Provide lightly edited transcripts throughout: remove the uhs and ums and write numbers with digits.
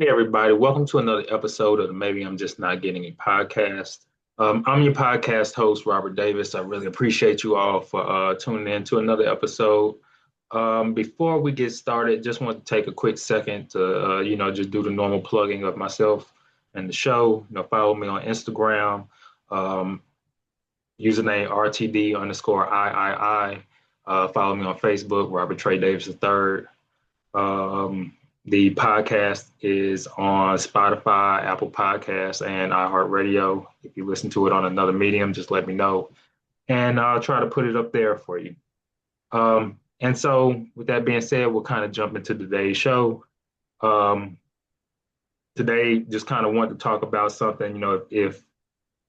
Hey everybody, welcome to another episode of the Maybe I'm Just Not Getting a podcast. I'm your podcast host, Robert Davis. I really appreciate you all for tuning in to another episode. Before we get started, just want to take a quick second to, just do the normal plugging of myself and the show. Follow me on Instagram, um, username RTD underscore III. Follow me on Facebook, Robert Trey Davis III. The podcast is on Spotify, Apple Podcasts, and iHeartRadio. If you listen to it on another medium, just let me know, and I'll try to put it up there for you. And so, with that being said, we'll kind of jump into today's show. Um, Today, just kind of want to talk about something. If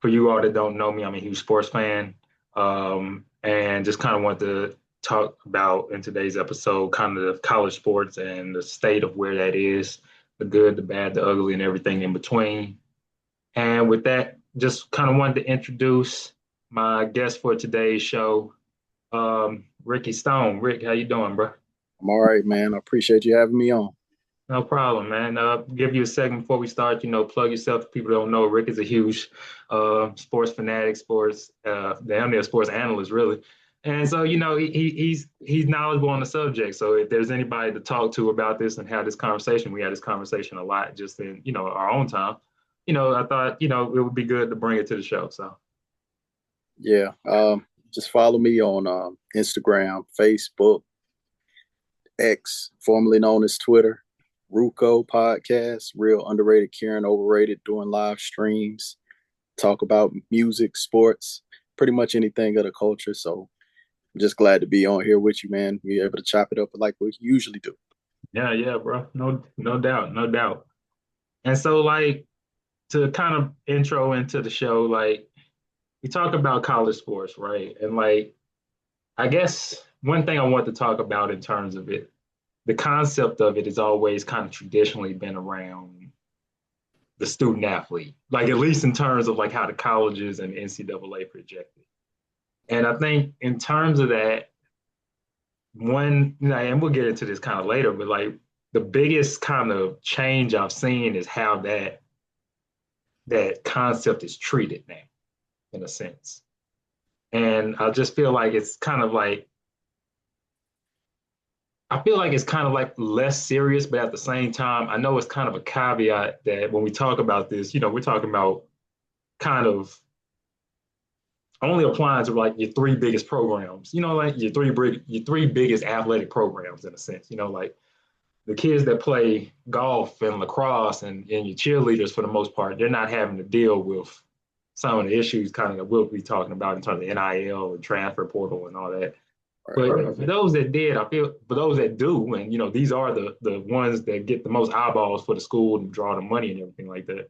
for you all that don't know me, I'm a huge sports fan, and just kind of want to talk about in today's episode kind of the college sports and the state of where that is, the good, the bad, the ugly, and everything in between. And with that, just kind of wanted to introduce my guest for today's show, Ricky Stone. Rick, how you doing, bro? I'm all right, man. I appreciate you having me on. No problem, man. Give you a second before we start. Plug yourself. If people don't know, Rick is a huge sports fanatic, sports damn near sports analyst, really. And so, he's knowledgeable on the subject. So if there's anybody to talk to about this and have this conversation, we had this conversation a lot just in our own time. I thought it would be good to bring it to the show. So Yeah. Just follow me on Instagram, Facebook, X, formerly known as Twitter, Ruco Podcast, real underrated, Karen overrated, doing live streams, talk about music, sports, pretty much anything of the culture. So I'm just glad to be on here with you, man. We're able to chop it up like we usually do. yeah, yeah, bro. No doubt, no doubt. And so, like, to kind of intro into the show, like we talk about college sports, right? And like, I guess one thing I want to talk about in terms of it, the concept of it has always kind of traditionally been around the student athlete, like at least in terms of like how the colleges and NCAA project it. And I think in terms of that, and we'll get into this kind of later, but like the biggest kind of change I've seen is how that concept is treated now, in a sense. And I just feel like it's kind of like I feel like it's kind of like less serious, but at the same time, I know it's kind of a caveat that when we talk about this, we're talking about kind of only applying to like your three biggest programs, like your three biggest athletic programs in a sense, like the kids that play golf and lacrosse and your cheerleaders for the most part, they're not having to deal with some of the issues kind of that we'll be talking about in terms of NIL and transfer portal and all that. But for those that did, I feel for those that do, and these are the ones that get the most eyeballs for the school and draw the money and everything like that.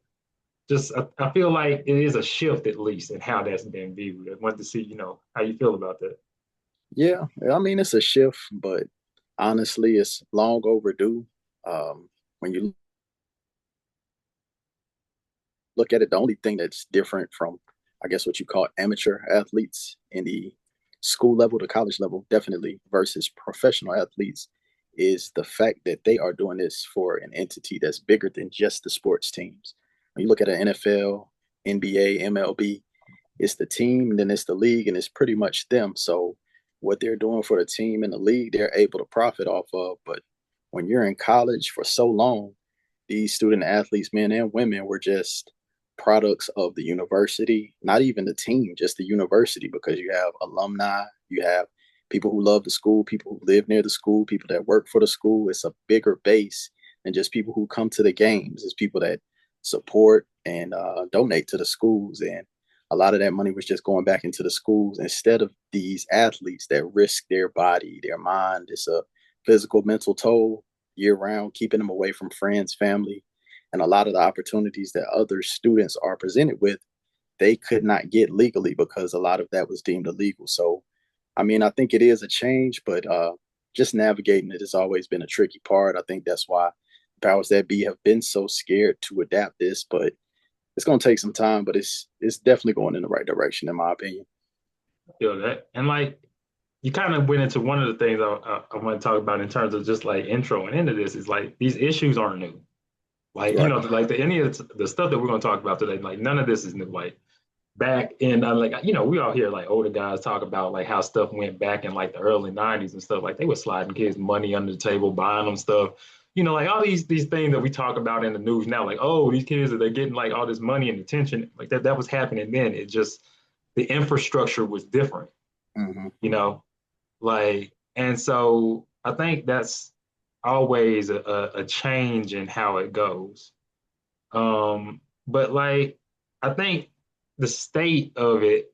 Just I feel like it is a shift at least in how that's been viewed. I want to see, how you feel about that. Yeah, I mean, it's a shift, but honestly, it's long overdue. When you look at it, the only thing that's different from, I guess, what you call amateur athletes in the school level to college level, definitely versus professional athletes, is the fact that they are doing this for an entity that's bigger than just the sports teams. When you look at an NFL, NBA, MLB, it's the team, and then it's the league, and it's pretty much them. So what they're doing for the team and the league, they're able to profit off of. But when you're in college for so long, these student athletes, men and women, were just products of the university, not even the team, just the university, because you have alumni, you have people who love the school, people who live near the school, people that work for the school. It's a bigger base than just people who come to the games. It's people that support and donate to the schools. And a lot of that money was just going back into the schools instead of these athletes that risk their body, their mind. It's a physical, mental toll year round, keeping them away from friends, family, and a lot of the opportunities that other students are presented with, they could not get legally because a lot of that was deemed illegal. So, I mean, I think it is a change, but just navigating it has always been a tricky part. I think that's why powers that be have been so scared to adapt this, but it's going to take some time, but it's definitely going in the right direction, in my opinion. I feel that. And like you kind of went into one of the things I want to talk about in terms of just like intro and into this is like these issues aren't new. Like, Right. like any of the stuff that we're going to talk about today, like none of this is new. Like back in, like, we all hear like older guys talk about like how stuff went back in like the early 90s and stuff. Like they were sliding kids money under the table, buying them stuff. Like all these things that we talk about in the news now, like, oh, these kids, they're getting like all this money and attention. Like that was happening then. It just, the infrastructure was different, Hmm. you know? Like, and so I think that's always a change in how it goes. But like, I think the state of it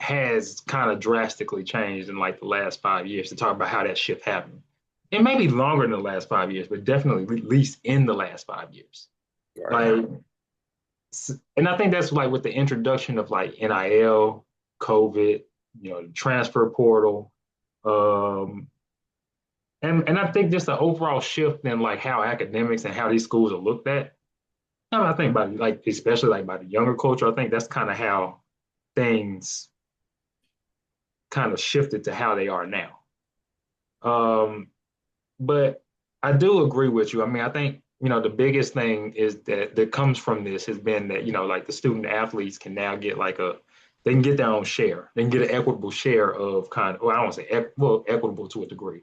has kind of drastically changed in like the last 5 years to talk about how that shift happened. It may be longer than the last 5 years, but definitely at least in the last 5 years. Right. Like, and I think that's like with the introduction of like NIL, COVID, the transfer portal, um, and I think just the overall shift in like how academics and how these schools are looked at. I think by like especially like by the younger culture, I think that's kind of how things kind of shifted to how they are now. Um, but I do agree with you. I mean, I think the biggest thing is that comes from this has been that like the student athletes can now get like they can get their own share. They can get an equitable share of kind of, well, I don't want to say equitable to a degree,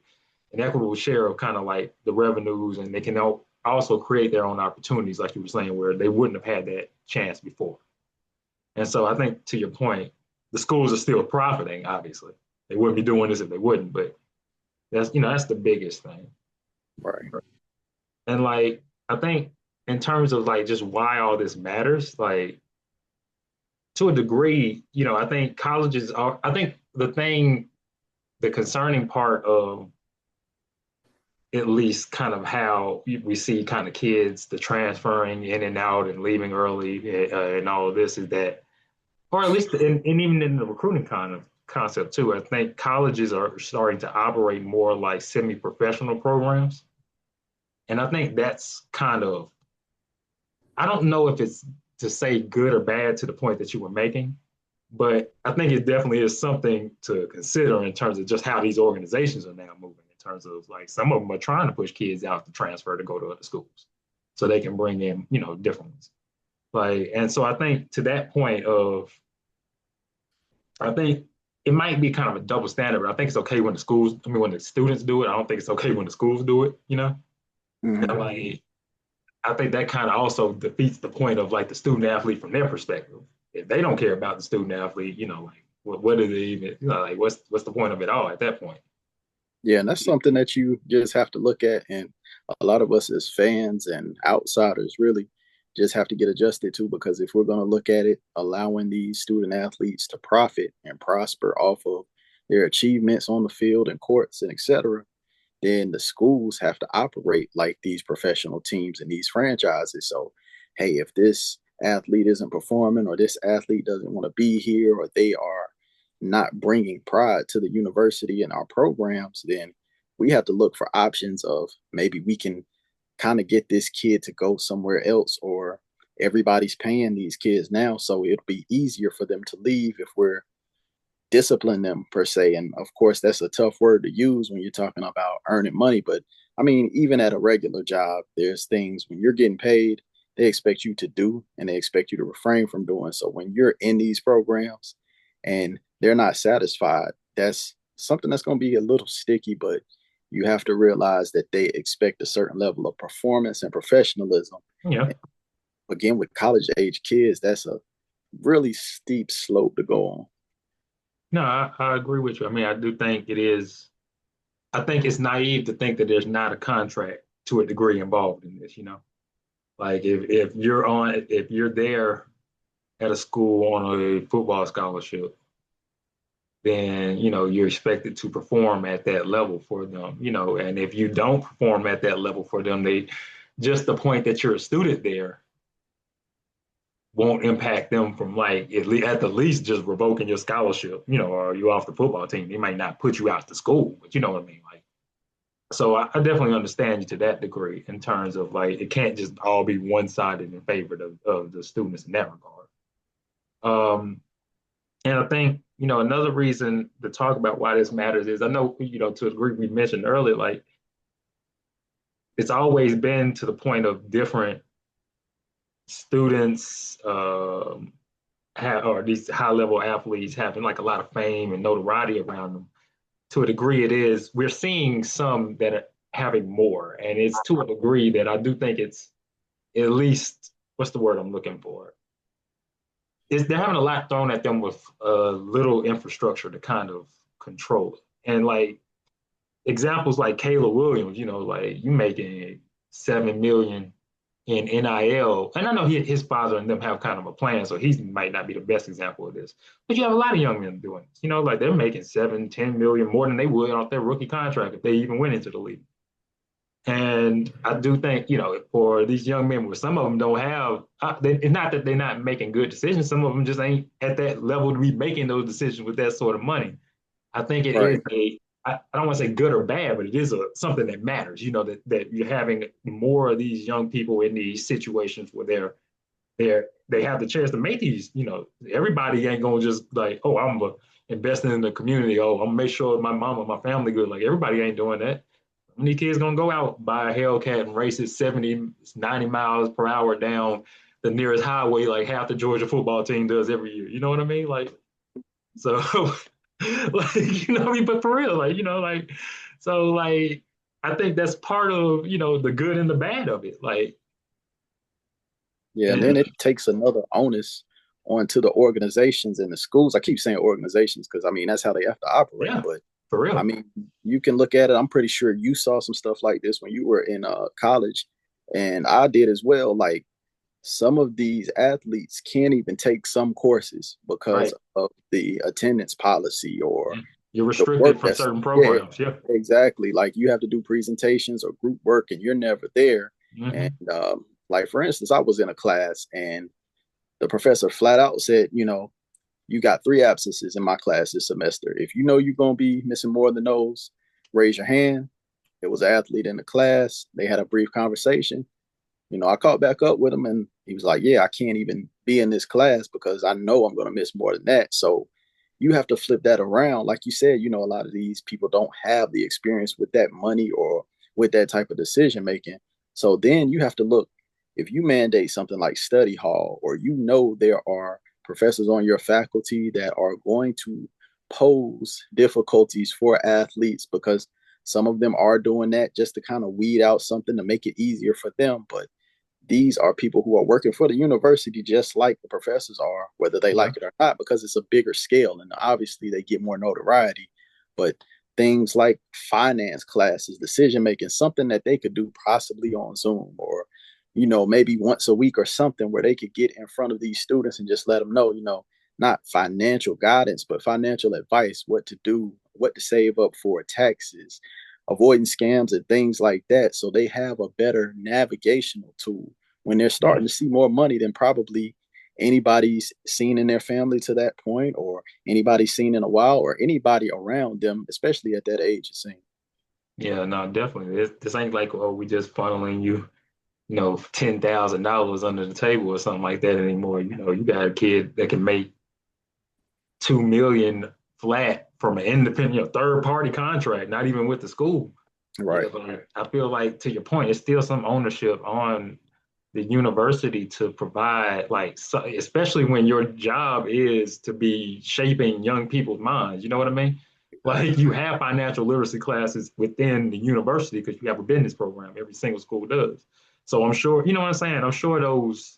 an equitable share of kind of like the revenues, and they can also create their own opportunities, like you were saying, where they wouldn't have had that chance before. And so I think to your point, the schools are still profiting. Obviously, they wouldn't be doing this if they wouldn't. But that's the biggest thing. Right. And like I think in terms of like just why all this matters, like to a degree, I think colleges are. I think the concerning part of at least kind of how we see kind of kids, the transferring in and out and leaving early, and all of this is that, or at least, and even in the recruiting kind of concept too, I think colleges are starting to operate more like semi-professional programs. And I think that's kind of, I don't know if it's to say good or bad to the point that you were making, but I think it definitely is something to consider in terms of just how these organizations are now moving, in terms of like some of them are trying to push kids out to transfer to go to other schools so they can bring in, different ones. Like, and so I think to that point of, I think it might be kind of a double standard, but I think it's okay when when the students do it. I don't think it's okay when the schools do it. Hmm. And like, I think that kind of also defeats the point of like the student athlete from their perspective. If they don't care about the student athlete, like what is it even, like what's the point of it all at that point? Yeah, and that's something that you just have to look at, and a lot of us as fans and outsiders really just have to get adjusted to, because if we're going to look at it, allowing these student athletes to profit and prosper off of their achievements on the field and courts and etc., then the schools have to operate like these professional teams and these franchises. So, hey, if this athlete isn't performing, or this athlete doesn't want to be here, or they are not bringing pride to the university and our programs, then we have to look for options of maybe we can kind of get this kid to go somewhere else, or everybody's paying these kids now. So it'll be easier for them to leave if we're discipline them per se. And of course, that's a tough word to use when you're talking about earning money. But I mean, even at a regular job, there's things when you're getting paid, they expect you to do and they expect you to refrain from doing. So when you're in these programs and they're not satisfied, that's something that's going to be a little sticky, but you have to realize that they expect a certain level of performance and professionalism. Yeah. And again, with college age kids, that's a really steep slope to go on. No, I agree with you. I mean, I do think it is. I think it's naive to think that there's not a contract to a degree involved in this. Like if you're there at a school on a football scholarship, then you're expected to perform at that level for them. And if you don't perform at that level for them, they just the point that you're a student there won't impact them from like at the least just revoking your scholarship, or you off the football team. They might not put you out to school, but you know what I mean. Like, so I definitely understand you to that degree in terms of like it can't just all be one sided in favor of the students in that regard. Um, and I think another reason to talk about why this matters is I know to a degree we mentioned earlier, like it's always been to the point of different. students have, or these high level athletes having like a lot of fame and notoriety around them. To a degree, it is. We're seeing some that are having more, and it's to a degree that I do think it's at least, what's the word I'm looking for? Is they're having a lot thrown at them with little infrastructure to kind of control it. And like examples like Kayla Williams, like you making 7 million in NIL, and I know his father and them have kind of a plan, so he might not be the best example of this. But you have a lot of young men doing this. Like they're making 7, 10 million more than they would off their rookie contract if they even went into the league. And I do think, for these young men, where some of them don't have, it's not that they're not making good decisions. Some of them just ain't at that level to be making those decisions with that sort of money. I think it is Right. I don't want to say good or bad, but it is something that matters, that you're having more of these young people in these situations where they have the chance to make these, everybody ain't going to just like, oh, I'm investing in the community. Oh, I'm going to make sure my mom and my family good. Like everybody ain't doing that. How many kids going to go out, buy a Hellcat and race it 70, 90 miles per hour down the nearest highway like half the Georgia football team does every year? You know what I mean? Like, so, like, what I mean? But for real, like, so, like, I think that's part of, the good and the bad of it. Like, Yeah, and then and it takes another onus onto the organizations and the schools. I keep saying organizations because I mean that's how they have to operate. yeah, But for I real. mean, you can look at it. I'm pretty sure you saw some stuff like this when you were in college, and I did as well. Like some of these athletes can't even take some courses because Right. of the attendance policy or You're the work restricted from that's certain yeah, programs. Yeah. exactly. Like you have to do presentations or group work and you're never there. And Hmm. like for instance, I was in a class and the professor flat out said, you got 3 absences in my class this semester. If you know you're gonna be missing more than those, raise your hand. It was an athlete in the class. They had a brief conversation. I caught back up with him and he was like, yeah, I can't even be in this class because I know I'm going to miss more than that. So you have to flip that around. Like you said, a lot of these people don't have the experience with that money or with that type of decision making. So then you have to look, if you mandate something like study hall, or there are professors on your faculty that are going to pose difficulties for athletes because some of them are doing that just to kind of weed out something to make it easier for them. But these are people who are working for the university just like the professors are, whether they Yeah. like it or not, because it's a bigger scale and obviously they get more notoriety. But things like finance classes, decision making, something that they could do possibly on Zoom or, maybe once a week or something where they could get in front of these students and just let them know, not financial guidance, but financial advice, what to do, what to save up for, taxes, avoiding scams and things like that. So they have a better navigational tool when they're Yeah. starting to see more money than probably anybody's seen in their family to that point, or anybody's seen in a while, or anybody around them, especially at that age, is seeing. Yeah. No, definitely. This ain't like, oh, we just funneling you, $10,000 under the table or something like that anymore. You got a kid that can make 2 million flat from an independent, third party contract, not even with the school. Yeah, Right. but I feel like to your point, it's still some ownership on the university to provide, like, so, especially when your job is to be shaping young people's minds. You know what I mean? Like Exactly. you have financial literacy classes within the university because you have a business program. Every single school does. So I'm sure, you know what I'm saying? I'm sure those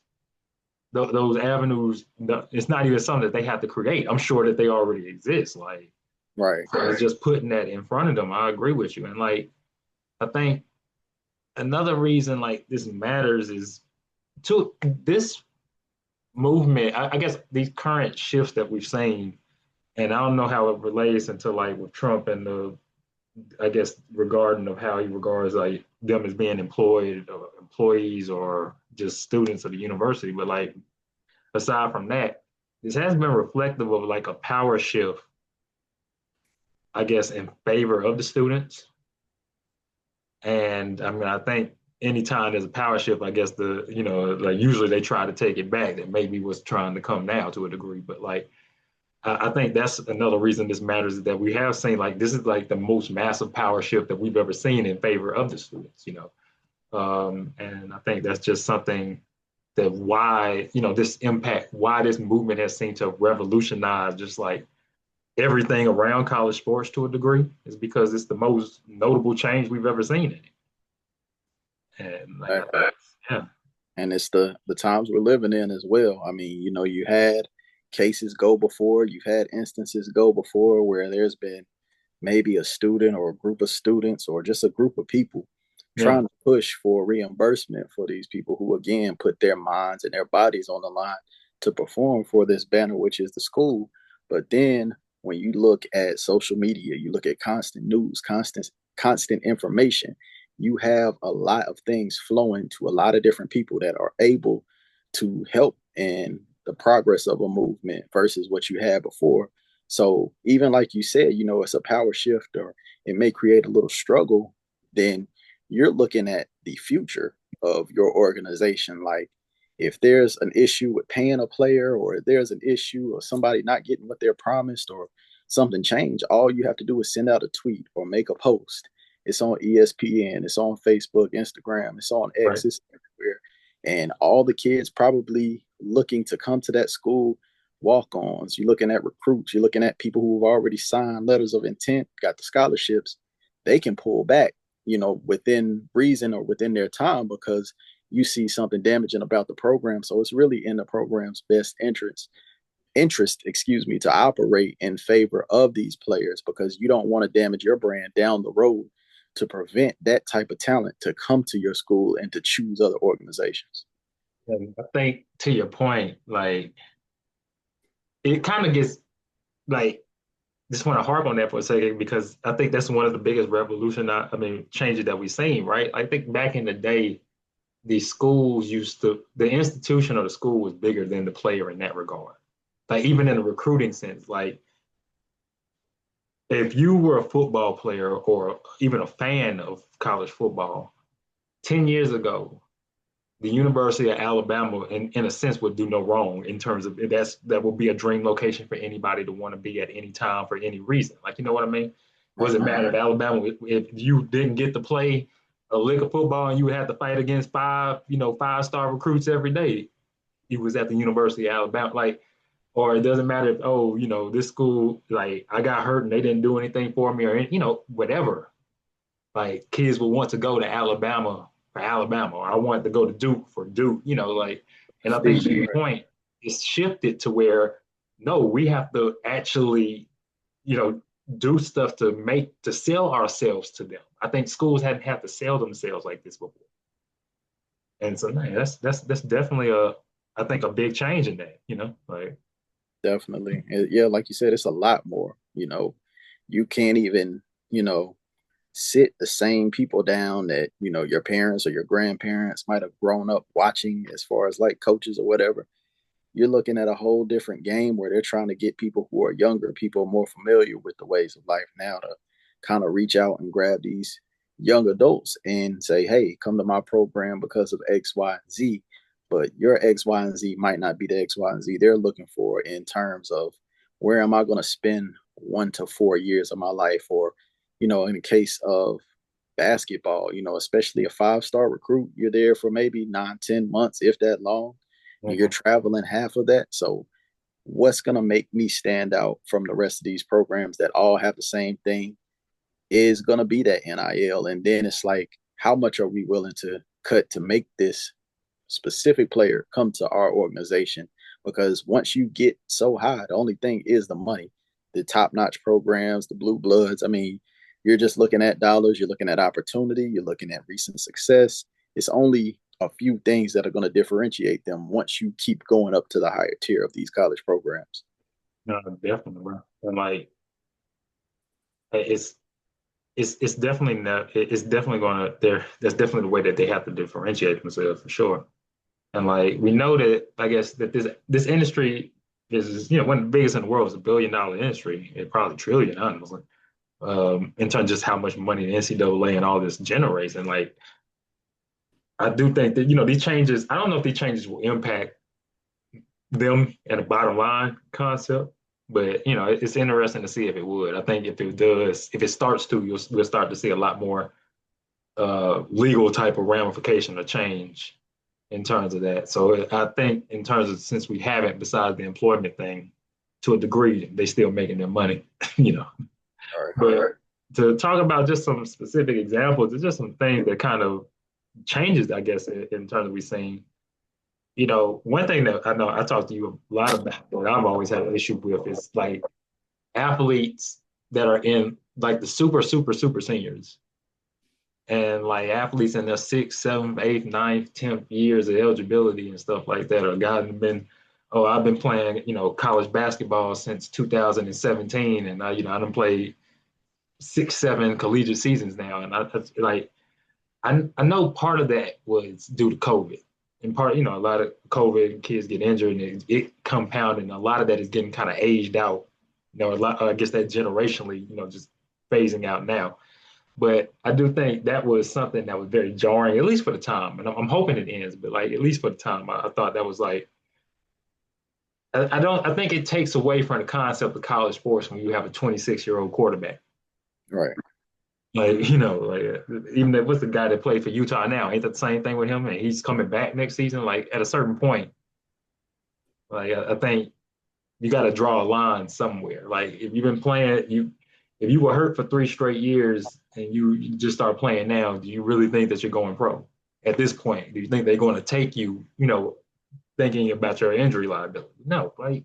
avenues, it's not even something that they have to create. I'm sure that they already exist. Like, Right. so it's just putting that in front of them. I agree with you. And like, I think another reason like this matters is to this movement. I guess these current shifts that we've seen, and I don't know how it relates into like with Trump and I guess regarding of how he regards like them as being employed or employees or just students of the university. But like aside from that, this has been reflective of like a power shift, I guess, in favor of the students. And I mean, I think anytime there's a power shift, I guess like usually they try to take it back. That maybe what's trying to come now to a degree. But like, I think that's another reason this matters is that we have seen like this is like the most massive power shift that we've ever seen in favor of the students, And I think that's just something. that why, this impact, why this movement has seemed to revolutionize just like everything around college sports to a degree is because it's the most notable change we've ever seen in it. And like, yeah, And it's the times we're living in as well. I mean, you had cases go before, you've had instances go before where there's been maybe a student or a group of students or just a group of people yeah, trying to push for reimbursement for these people who again put their minds and their bodies on the line to perform for this banner, which is the school. But then when you look at social media, you look at constant news, constant information, you have a lot of things flowing to a lot of different people that are able to help in the progress of a movement versus what you had before. So even like you said, it's a power shift or it may create a little struggle, then you're looking at the future of your organization. Like if there's an issue with paying a player or if there's an issue or somebody not getting what they're promised or something change, all you have to do is send out a tweet or make a post. It's on ESPN, it's on Facebook, Instagram, it's on right. X, it's everywhere. And all the kids probably looking to come to that school, walk-ons, you're looking at recruits, you're looking at people who've already signed letters of intent, got the scholarships, they can pull back, within reason or within their time because you see something damaging about the program. So it's really in the program's best interest, to operate in favor of these players because you don't want to damage your brand down the road to prevent that type of talent to come to your school and to choose other organizations. And I think to your point, like it kind of gets like just want to harp on that for a second because I think that's one of the biggest changes that we've seen, right? I think back in the day, the institution of the school was bigger than the player in that regard. Like even in a recruiting sense, like if you were a football player or even a fan of college football, 10 years ago, the University of Alabama, in a sense, would do no wrong in terms of that would be a dream location for anybody to want to be at any time for any reason. Like, you know what I mean? It Right. wasn't matter if Alabama, if you didn't get to play a lick of football and you had to fight against five-star recruits every day, you was at the University of Alabama. Like, or it doesn't matter if, this school, like, I got hurt and they didn't do anything for me or, whatever. Like kids would want to go to Alabama for Alabama, or I wanted to go to Duke for Duke, like, and I think to your point, it's shifted to where no, we have to actually, you know, do stuff to sell ourselves to them. I think schools hadn't had to sell themselves like this before. And so man, that's definitely I think a big change in that, like Definitely. Yeah, like you said, it's a lot more. You can't even, sit the same people down that, your parents or your grandparents might have grown up watching as far as like coaches or whatever. You're looking at a whole different game where they're trying to get people who are younger, people more familiar with the ways of life now to kind of reach out and grab these young adults and say, hey, come to my program because of X, Y, and Z. But your X, Y, and Z might not be the X, Y, and Z they're looking for in terms of where am I going to spend 1 to 4 years of my life? Or, in the case of basketball, especially a 5-star recruit, you're there for maybe 9, 10 months, if that long, and you're mhm. traveling half of that. So what's going to make me stand out from the rest of these programs that all have the same thing is going to be that NIL. And then it's like, how much are we willing to cut to make this specific player come to our organization? Because once you get so high, the only thing is the money, the top notch programs, the blue bloods. I mean, you're just looking at dollars, you're looking at opportunity, you're looking at recent success. It's only a few things that are going to differentiate them once you keep going up to the higher tier of these college programs. No, definitely, bro. And like it's it's definitely not it's definitely gonna there that's definitely the way that they have to differentiate themselves for sure. And like we know that I guess that this industry is one of the biggest in the world. It's $1 billion industry. It probably trillion, honestly. In terms of just how much money the NCAA and all this generates. And like I do think that these changes. I don't know if these changes will impact them at a bottom line concept, but it's interesting to see if it would. I think if it does, if it starts to, we'll start to see a lot more legal type of ramification or change in terms of that. So I think in terms of since we haven't, besides the employment thing, to a degree, they still making their money, you know. All right. But to talk about just some specific examples, it's just some things that kind of changes, I guess, in terms of we seen. You know, one thing that I know I talked to you a lot about that I've always had an issue with is like athletes that are in like the super seniors and like athletes in their sixth, seventh, eighth, ninth, 10th years of eligibility and stuff like that, or guys have been, oh, I've been playing, you know, college basketball since 2017, and I done played 6, 7 collegiate seasons now, and like I know part of that was due to COVID. In part, you know, a lot of COVID kids get injured and it compounded, and a lot of that is getting kind of aged out. You know, a lot, I guess that generationally, you know, just phasing out now. But I do think that was something that was very jarring, at least for the time. And I'm hoping it ends, but like at least for the time, I thought that was like I don't I think it takes away from the concept of college sports when you have a 26-year-old quarterback. Right. Like, you know, like even if what's the guy that played for Utah now, ain't that the same thing with him? And he's coming back next season. Like at a certain point, like I think you got to draw a line somewhere. Like if you've been playing, if you were hurt for 3 straight years and you just start playing now, do you really think that you're going pro at this point? Do you think they're going to take you, you know, thinking about your injury liability? No, like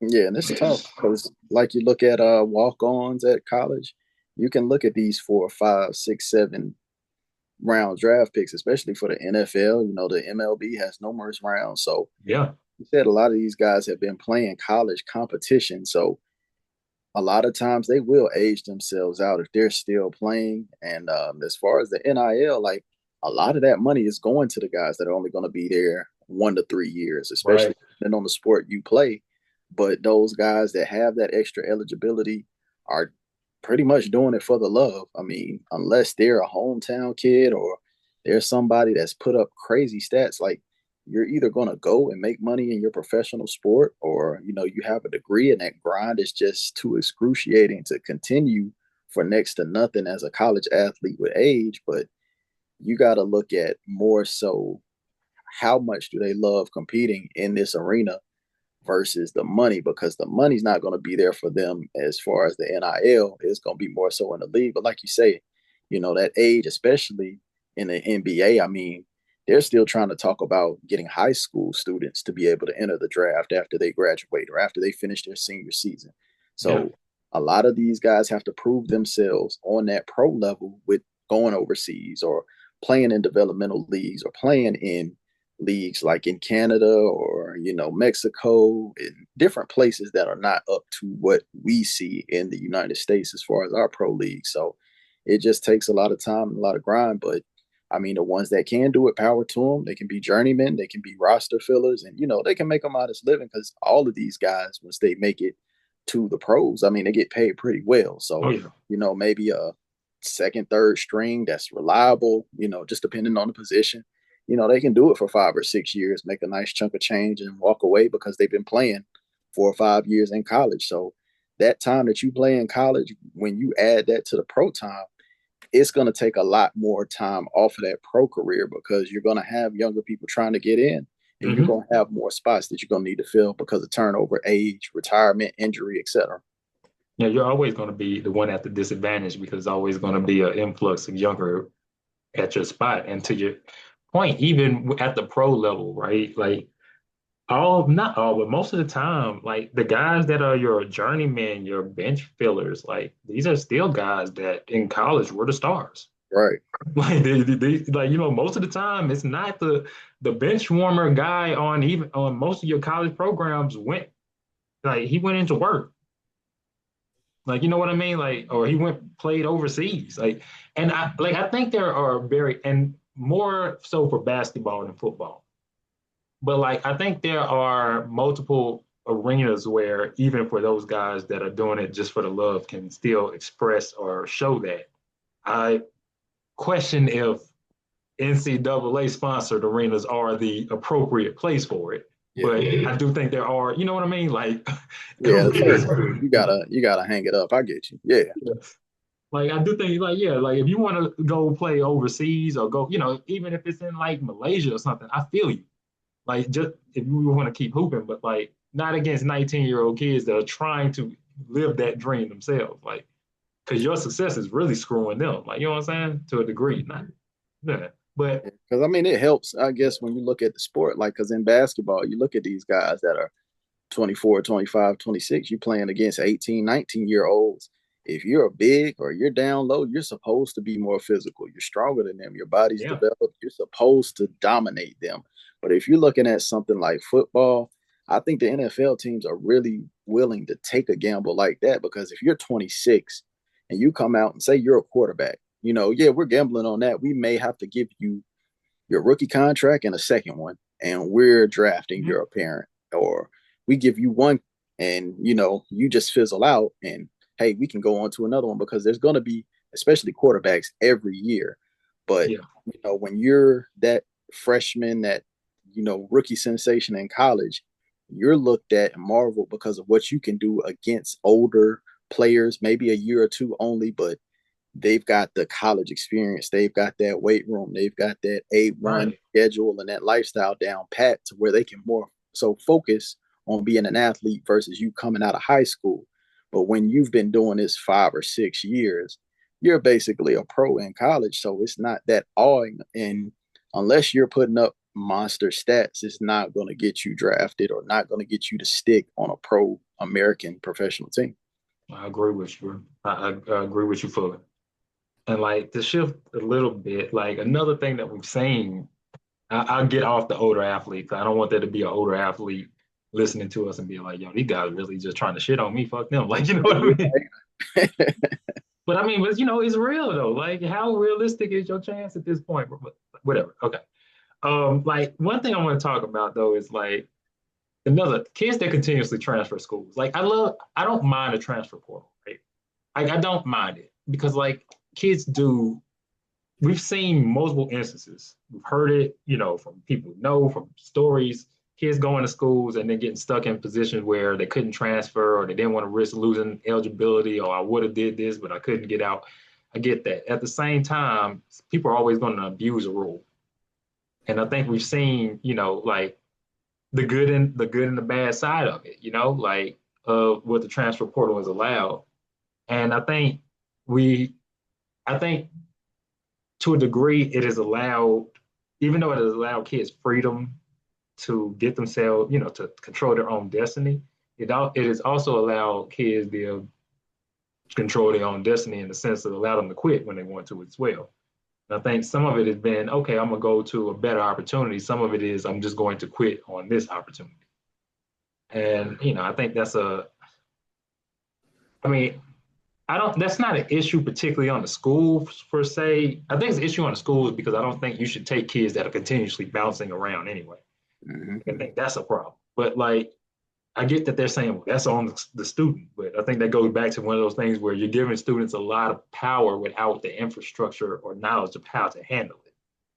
Yeah, and it's tough because, like, you look at walk-ons at college, you can look at these 4, 5, 6, 7 round draft picks, especially for the NFL. You know, the MLB has numerous rounds, so yeah, you said a lot of these guys have been playing college competition, so a lot of times they will age themselves out if they're still playing. And as far as the NIL, like a lot of that money is going to the guys that are only going to be there 1 to 3 years, especially right, depending on the sport you play. But those guys that have that extra eligibility are pretty much doing it for the love. I mean, unless they're a hometown kid or there's somebody that's put up crazy stats, like you're either going to go and make money in your professional sport or you have a degree and that grind is just too excruciating to continue for next to nothing as a college athlete with age. But you got to look at more so how much do they love competing in this arena versus the money, because the money's not going to be there for them as far as the NIL. It's going to be more so in the league. But like you say, that age, especially in the NBA, I mean, they're still trying to talk about getting high school students to be able to enter the draft after they graduate or after they finish their senior season. yeah, So a lot of these guys have to prove themselves on that pro level with going overseas or playing in developmental leagues or playing in leagues like in Canada or Mexico, in different places that are not up to what we see in the United States as far as our pro league. So it just takes a lot of time and a lot of grind. But I mean, the ones that can do it, power to them. They can be journeymen, they can be roster fillers, and they can make them honest living, because all of these guys, once they make it to the pros, I mean, they get paid pretty well. oh So yeah, maybe a second, third string that's reliable, just depending on the position. They can do it for 5 or 6 years, make a nice chunk of change and walk away because they've been playing 4 or 5 years in college. So that time that you play in college, when you add that to the pro time, it's going to take a lot more time off of that pro career, because you're going to have younger people trying to get in, and you're mm-hmm. going to have more spots that you're going to need to fill because of turnover, age, retirement, injury, etc. Yeah. You're always going to be the one at the disadvantage because there's always going to be an influx of younger at your spot. And to your point, even at the pro level, right? Like not all, but most of the time, like the guys that are your journeymen, your bench fillers, like these are still guys that in college were the stars. Right. Like like most of the time it's not the bench warmer guy on even on most of your college programs went like he went into work. Like you know what I mean? Like or he went played overseas. Like and I think there are very and more so for basketball than football. But like I think there are multiple arenas where even for those guys that are doing it just for the love can still express or show that. I question if NCAA sponsored arenas are the appropriate place for it. Yeah. But I do think there are, you know what I mean? Like Yeah. At a certain point, you gotta hang it up. I get you. Yeah. Like I do think like yeah, like if you want to go play overseas or go, even if it's in like Malaysia or something, I feel you. Like just if you want to keep hooping, but like not against 19-year-old kids that are trying to live that dream themselves. Like because your success is really screwing them. Like you know what I'm saying? To a degree. Not yeah. But Because I mean, it helps, I guess, when you look at the sport. Like, because in basketball, you look at these guys that are 24, 25, 26, you playing against 18, 19-year olds. If you're a big or you're down low, you're supposed to be more physical. You're stronger than them. Your body's yeah, developed. You're supposed to dominate them. But if you're looking at something like football, I think the NFL teams are really willing to take a gamble like that because if you're 26 and you come out and say you're a quarterback, yeah, we're gambling on that. We may have to give you your rookie contract and a second one, and we're drafting mm-hmm. your parent, or we give you one, and you just fizzle out, and hey, we can go on to another one because there's going to be, especially quarterbacks, every year. But Yeah, when you're that freshman, that rookie sensation in college, you're looked at and marveled because of what you can do against older players, maybe a year or two only, but they've got the college experience. They've got that weight room. They've got that A1 right. schedule and that lifestyle down pat to where they can more so focus on being an athlete versus you coming out of high school. But when you've been doing this 5 or 6 years, you're basically a pro in college. So it's not that awing. And unless you're putting up monster stats, it's not going to get you drafted or not going to get you to stick on a pro American professional team. I agree with you. I agree with you fully. And like to shift a little bit, like another thing that we've seen, I'll get off the older athletes. I don't want there to be an older athlete listening to us and be like, yo, these guys really just trying to shit on me. Fuck them. Like, you know what I mean? But I mean, but it's real though. Like, how realistic is your chance at this point? But whatever. Okay. Like one thing I want to talk about though is like another kids that continuously transfer schools. Like I don't mind a transfer portal, right? Like I don't mind it because like kids do we've seen multiple instances. We've heard it, from people who know, from stories, kids going to schools and then getting stuck in positions where they couldn't transfer or they didn't want to risk losing eligibility or I would have did this, but I couldn't get out. I get that. At the same time, people are always going to abuse a rule. And I think we've seen, like the good and the bad side of it, like of what the transfer portal has allowed. And we I think to a degree, it has allowed, even though it has allowed kids freedom to get themselves, to control their own destiny, it has also allowed kids to control their own destiny in the sense that allow them to quit when they want to as well. And I think some of it has been, okay, I'm gonna go to a better opportunity. Some of it is I'm just going to quit on this opportunity. And I think I mean, I don't. That's not an issue particularly on the schools per se. I think it's an issue on the schools because I don't think you should take kids that are continuously bouncing around anyway. Mhm. I think that's a problem. But like, I get that they're saying well, that's on the student, but I think that goes back to one of those things where you're giving students a lot of power without the infrastructure or knowledge of how to handle it.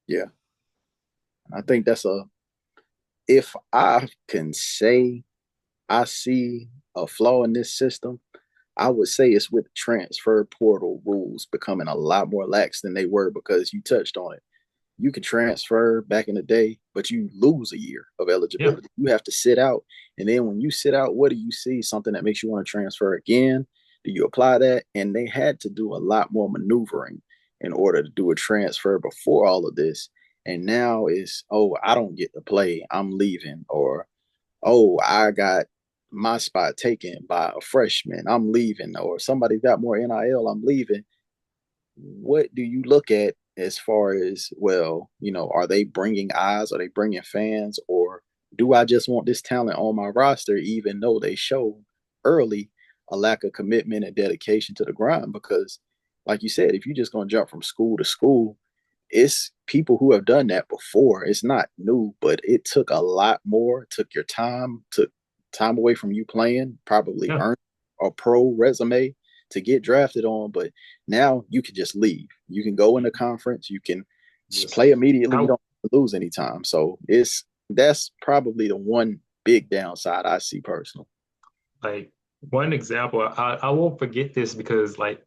Yeah, I think that's if I can say I see a flaw in this system, I would say it's with transfer portal rules becoming a lot more lax than they were because you touched on it. You could transfer back in the day, but you lose a year of Yeah, eligibility. You have to sit out. And then when you sit out, what do you see? Something that makes you want to transfer again? Do you apply that? And they had to do a lot more maneuvering in order to do a transfer before all of this. And now is, oh, I don't get to play. I'm leaving. Or, oh, I got my spot taken by a freshman. I'm leaving. Or somebody got more NIL. I'm leaving. What do you look at as far as, well, are they bringing eyes? Are they bringing fans? Or do I just want this talent on my roster, even though they show early a lack of commitment and dedication to the grind? Because, like you said, if you're just going to jump from school to school, it's people who have done that before. It's not new, but it took a lot more. It took your time, took time away from you playing, probably yeah, earn a pro resume to get drafted on. But now you can just leave. You can go in the conference. You can just play just immediately. You out. don't lose any time. So that's probably the one big downside I see personally. Like one example, I won't forget this because like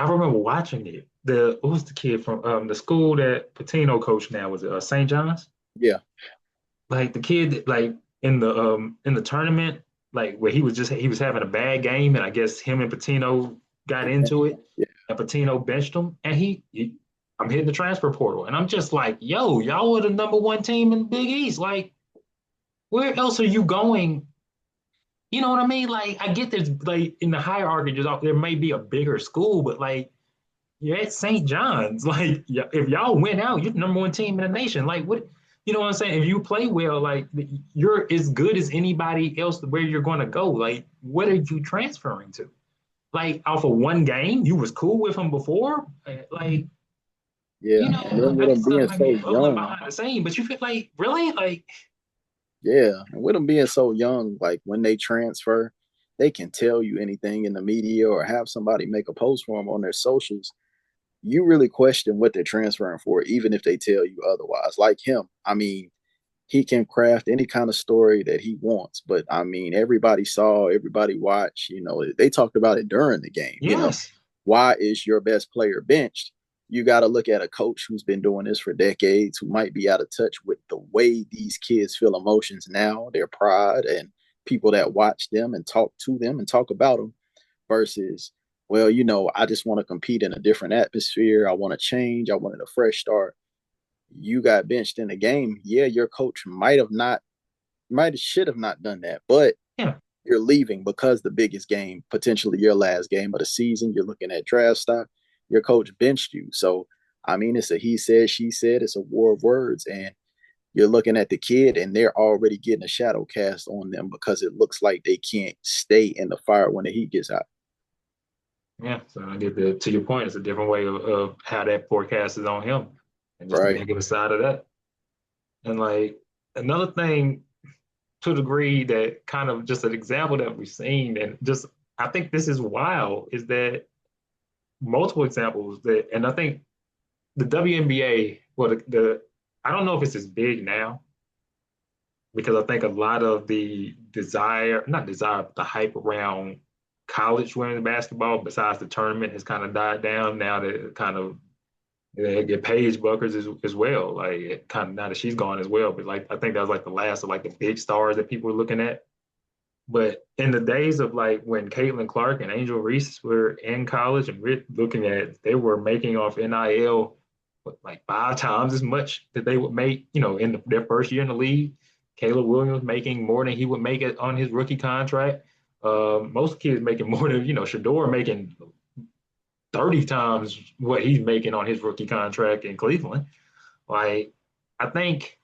I remember watching it. The What was the kid from the school that Patino coached now? Was it St. John's? Yeah. Like the kid like in the tournament, like where he was having a bad game, and I guess him and Patino got into it, Yeah. and Patino benched him, and I'm hitting the transfer portal, and I'm just like, yo, y'all were the number one team in the Big East. Like, where else are you going? You know what I mean? Like, I get there's like in the hierarchy, there may be a bigger school, but like you're at St. John's. Like, if y'all win out, you're the number one team in the nation. Like, what? You know what I'm saying? If you play well, like you're as good as anybody else where you're going to go. Like, what are you transferring to? Like, off of one game, you was cool with him before. Like, Yeah. And then I with get them stuff being might be so bubbling young, behind the scene, but you feel like, really? Like, yeah, and with them being so young, like when they transfer, they can tell you anything in the media or have somebody make a post for them on their socials. You really question what they're transferring for, even if they tell you otherwise. Like him, I mean, he can craft any kind of story that he wants, but I mean, everybody saw, everybody watched, they talked about it during the game. yes. Why is your best player benched? You got to look at a coach who's been doing this for decades, who might be out of touch with the way these kids feel emotions now, their pride, and people that watch them and talk to them and talk about them versus, well, I just want to compete in a different atmosphere. I want to change. I wanted a fresh start. You got benched in the game. Yeah, your coach should have not done that, but Yeah. you're leaving because the biggest game, potentially your last game of the season, you're looking at draft stock, your coach benched you. So, I mean, it's a he said, she said, it's a war of words. And you're looking at the kid and they're already getting a shadow cast on them because it looks like they can't stay in the fire when the heat gets hot. Yeah. So I get to your point. It's a different way of how that forecast is on him and just the Right. negative side of that. And like another thing to a degree that kind of just an example that we've seen and just I think this is wild is that multiple examples that and I think the WNBA well the I don't know if it's as big now because I think a lot of the desire not desire but the hype around college women's basketball besides the tournament has kind of died down now that it kind of they get Paige Buckers as well like it kind of now that she's gone as well but like I think that was like the last of like the big stars that people were looking at. But in the days of like when Caitlin Clark and Angel Reese were in college and we're looking at, they were making off NIL like five times as much that they would make, in their first year in the league. Caleb Williams making more than he would make it on his rookie contract. Most kids making more than, Shador making 30 times what he's making on his rookie contract in Cleveland. Like, I think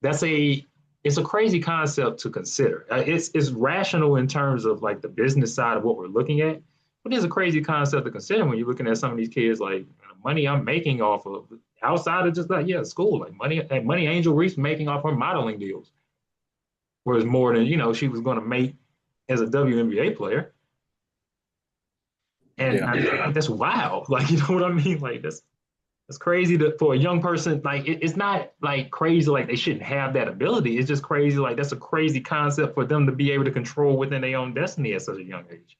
that's it's a crazy concept to consider. It's rational in terms of like the business side of what we're looking at, but it's a crazy concept to consider when you're looking at some of these kids like money I'm making off of outside of just like school like money Angel Reese making off her modeling deals, whereas more than she was going to make as a WNBA player, and Yeah. I think that's wild. Like you know what I mean? Like that's crazy for a young person. Like it's not like crazy like they shouldn't have that ability. It's just crazy like that's a crazy concept for them to be able to control within their own destiny at such a young age.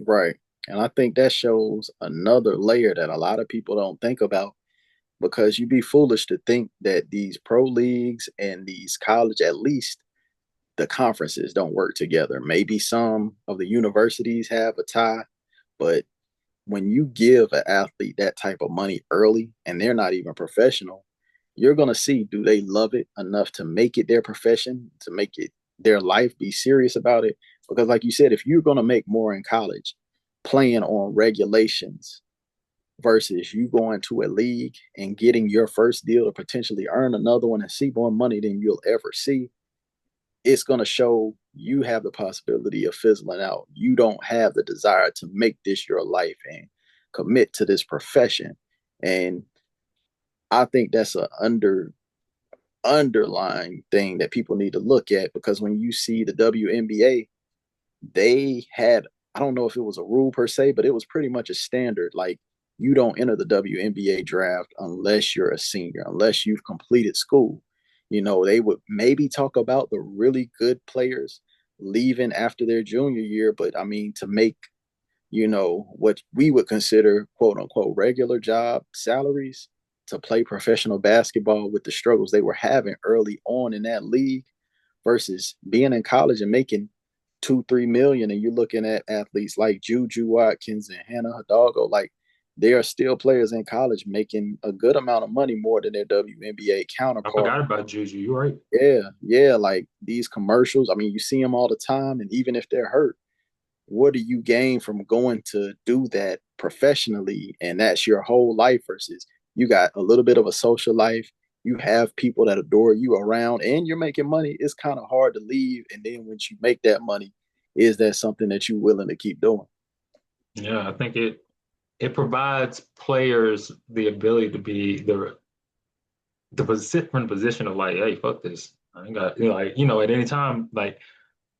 Right. And I think that shows another layer that a lot of people don't think about because you'd be foolish to think that these pro leagues and these college, at least the conferences, don't work together. Maybe some of the universities have a tie, but when you give an athlete that type of money early and they're not even professional, you're going to see do they love it enough to make it their profession, to make it their life, be serious about it. Because, like you said, if you're going to make more in college playing on regulations versus you going to a league and getting your first deal to potentially earn another one and see more money than you'll ever see, it's going to show you have the possibility of fizzling out. You don't have the desire to make this your life and commit to this profession. And I think that's a underlying thing that people need to look at because when you see the WNBA, they had, I don't know if it was a rule per se, but it was pretty much a standard. Like you don't enter the WNBA draft unless you're a senior, unless you've completed school. They would maybe talk about the really good players leaving after their junior year, but I mean, to make, what we would consider quote unquote regular job salaries to play professional basketball with the struggles they were having early on in that league versus being in college and making 2, 3 million. And you're looking at athletes like Juju Watkins and Hannah Hidalgo. Like, there are still players in college making a good amount of money more than their WNBA I counterpart. forgot about Juju. You're right. Yeah, yeah. Like these commercials, I mean, you see them all the time. And even if they're hurt, what do you gain from going to do that professionally? And that's your whole life versus you got a little bit of a social life. You have people that adore you around and you're making money. It's kind of hard to leave. And then once you make that money, is that something that you're willing to keep doing? Yeah, I think it provides players the ability to be the different position of like, hey, fuck this. I ain't got, like, at any time, like,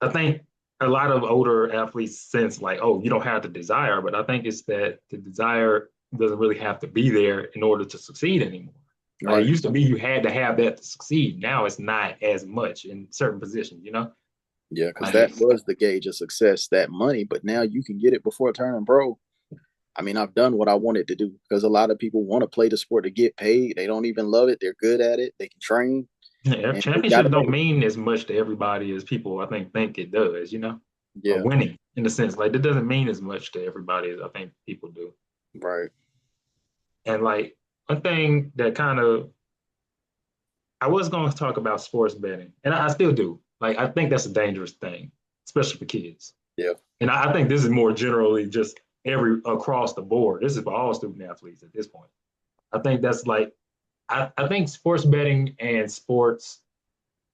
I think a lot of older athletes sense like, oh, you don't have the desire, but I think it's that the desire doesn't really have to be there in order to succeed anymore. Like it Right. used to be, you had to have that to succeed. Now it's not as much in certain positions. Yeah, because that Like, was the gauge of success, that money. But now you can get it before turning pro. I mean, I've done what I wanted to do because a lot of people want to play the sport to get paid. They don't even love it. They're good at it. They can train, yeah, and they got championships to don't make it. mean as much to everybody as people I think it does. Or Yeah, winning in a sense. Like, that doesn't mean as much to everybody as I think people do. right. And like, one thing that kind of, I was going to talk about sports betting, and I still do. Like, I think that's a dangerous thing, especially for kids. Yeah. And I think this is more generally just every across the board. This is for all student athletes at this point. I think that's like, I think sports betting and sports,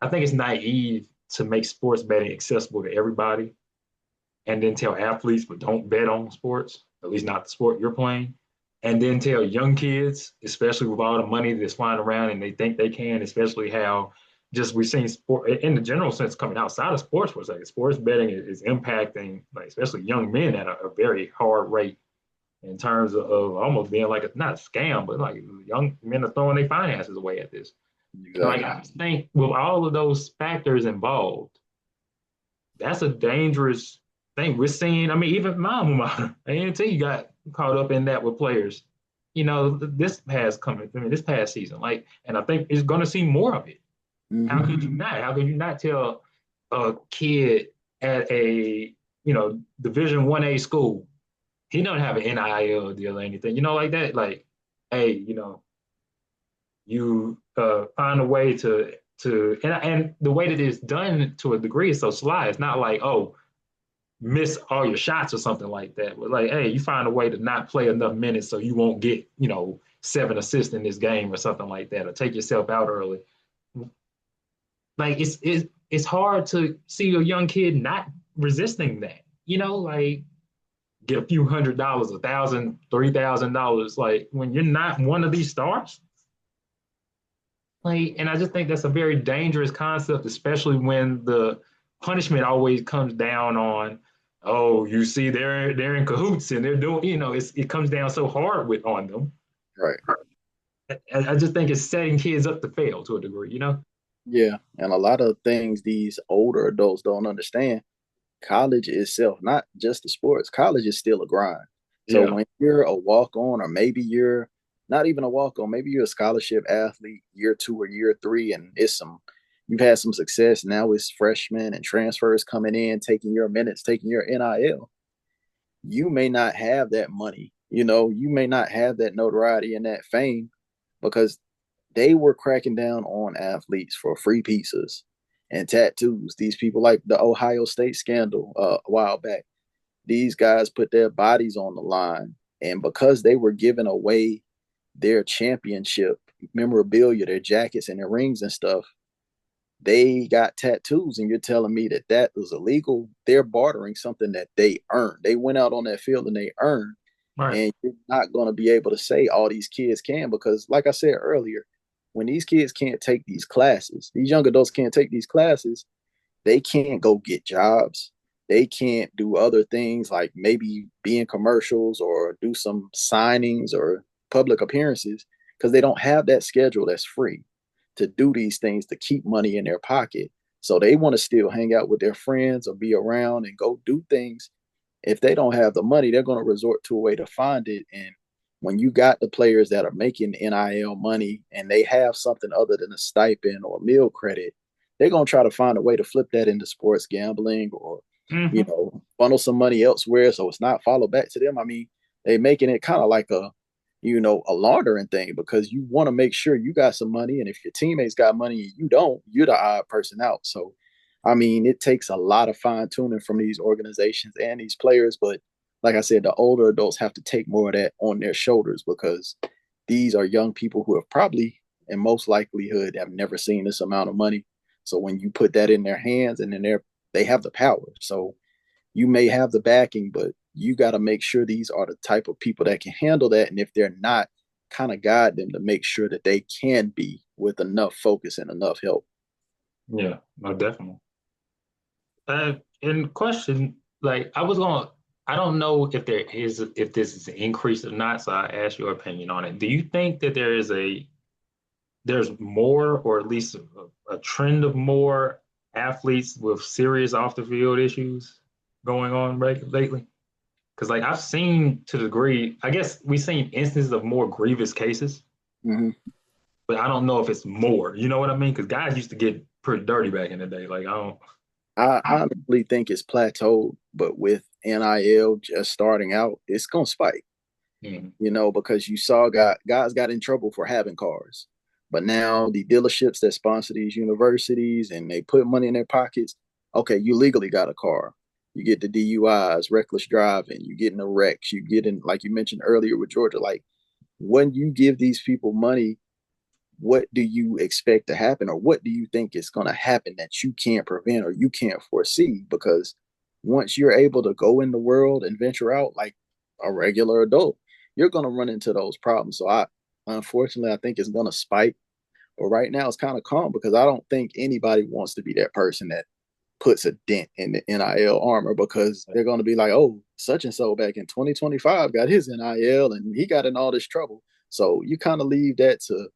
I think it's naive to make sports betting accessible to everybody and then tell athletes, but don't bet on sports, at least not the sport you're playing. And then tell young kids, especially with all the money that's flying around and they think they can, especially how just we've seen sport in the general sense coming outside of sports for a second. Sports betting is impacting, like, especially young men at a very hard rate in terms of almost being like not a scam, but like young men are throwing their finances away at this. And like, Exactly. I think with all of those factors involved, that's a dangerous thing. We're seeing, I mean, even my alma mater, A&T got caught up in that with players. This past season, like, and I think it's going to see more of it. How Hmm. could you not? How could you not tell a kid at a, Division 1A school, he don't have an NIL deal or anything, like that? Like, hey, you find a way and the way that it's done to a degree is so sly. It's not like, oh, miss all your shots or something like that. But like, hey, you find a way to not play enough minutes so you won't get, 7 assists in this game or something like that, or take yourself out early. Like, it's hard to see a young kid not resisting that. Like, get a few $100, 1,000, $3,000. Like, when you're not one of these stars, like, and I just think that's a very dangerous concept, especially when the punishment always comes down on, oh, you see, they're in cahoots and they're doing, it comes down so hard on them. Right. I just think it's setting kids up to fail to a degree. Yeah. And a lot of things these older adults don't understand. College itself, not just the sports, college is still a grind. So Yeah. when you're a walk on, or maybe you're not even a walk on, maybe you're a scholarship athlete year 2 or year 3, and you've had some success. Now it's freshmen and transfers coming in, taking your minutes, taking your NIL. You may not have that money. You may not have that notoriety and that fame because they were cracking down on athletes for free pizzas and tattoos. These people, like the Ohio State scandal a while back, these guys put their bodies on the line. And because they were giving away their championship memorabilia, their jackets and their rings and stuff, they got tattoos. And you're telling me that that was illegal? They're bartering something that they earned. They went out on that field and they earned. Right. And you're not going to be able to say all these kids can because, like I said earlier, when these kids can't take these classes, these young adults can't take these classes, they can't go get jobs. They can't do other things like maybe be in commercials or do some signings or public appearances because they don't have that schedule that's free to do these things to keep money in their pocket. So they want to still hang out with their friends or be around and go do things If they don't have the money, they're going to resort to a way to find it. And when you got the players that are making NIL money and they have something other than a stipend or meal credit, they're going to try to find a way to flip that into sports gambling or, Hmm. funnel some money elsewhere so it's not followed back to them. I mean, they're making it kind of like a laundering thing because you want to make sure you got some money. And if your teammates got money and you don't, you're the odd person out. So, I mean, it takes a lot of fine tuning from these organizations and these players. But like I said, the older adults have to take more of that on their shoulders because these are young people who have probably, in most likelihood, have never seen this amount of money. So when you put that in their hands and they have the power. So you may have the backing, but you got to make sure these are the type of people that can handle that. And if they're not, kind of guide them to make sure that they can be with enough focus and enough help. Yeah, no, definitely. In question, like I don't know if this is an increase or not, so I ask your opinion on it. Do you think that there's more, or at least a trend of more athletes with serious off the field issues going on lately? Because like I've seen to the degree, I guess we've seen instances of more grievous cases, Mm-hmm. but I don't know if it's more. You know what I mean? Because guys used to get pretty dirty back in the day. Like I don't. I honestly think it's plateaued, but with NIL just starting out, it's gonna spike. Mm, Because you saw guys got in trouble for having cars, but now the dealerships that sponsor these universities and they put money in their pockets. Okay, you legally got a car. You get the DUIs, reckless driving. You get in the wrecks. You get in, like you mentioned earlier with Georgia. Like when you give these people money, what do you expect to happen or what do you think is going to happen that you can't prevent or you can't foresee? Because once you're able to go in the world and venture out like a regular adult, you're going to run into those problems. So unfortunately, I think it's going to spike. But right now it's kind of calm because I don't think anybody wants to be that person that puts a dent in the NIL armor because they're going to be like, oh, such and so back in 2025 got his NIL and he got in all this trouble. So you kind of leave that to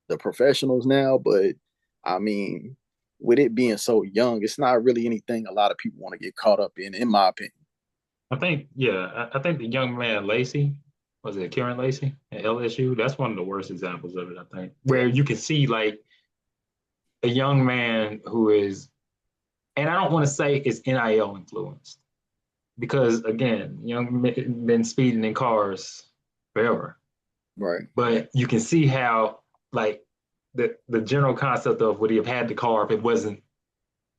the professionals now. But I mean, with it being so young, it's not really anything a lot of people want to get caught up in my opinion. I think, yeah, I think the young man Lacey, was it Karen Lacey at LSU? That's one of the worst examples of it, I think, Yeah, where you can see like a young man who is, and I don't want to say it's NIL influenced because again, young men been speeding in cars forever, right. but you can see how like the general concept of would he have had the car if it wasn't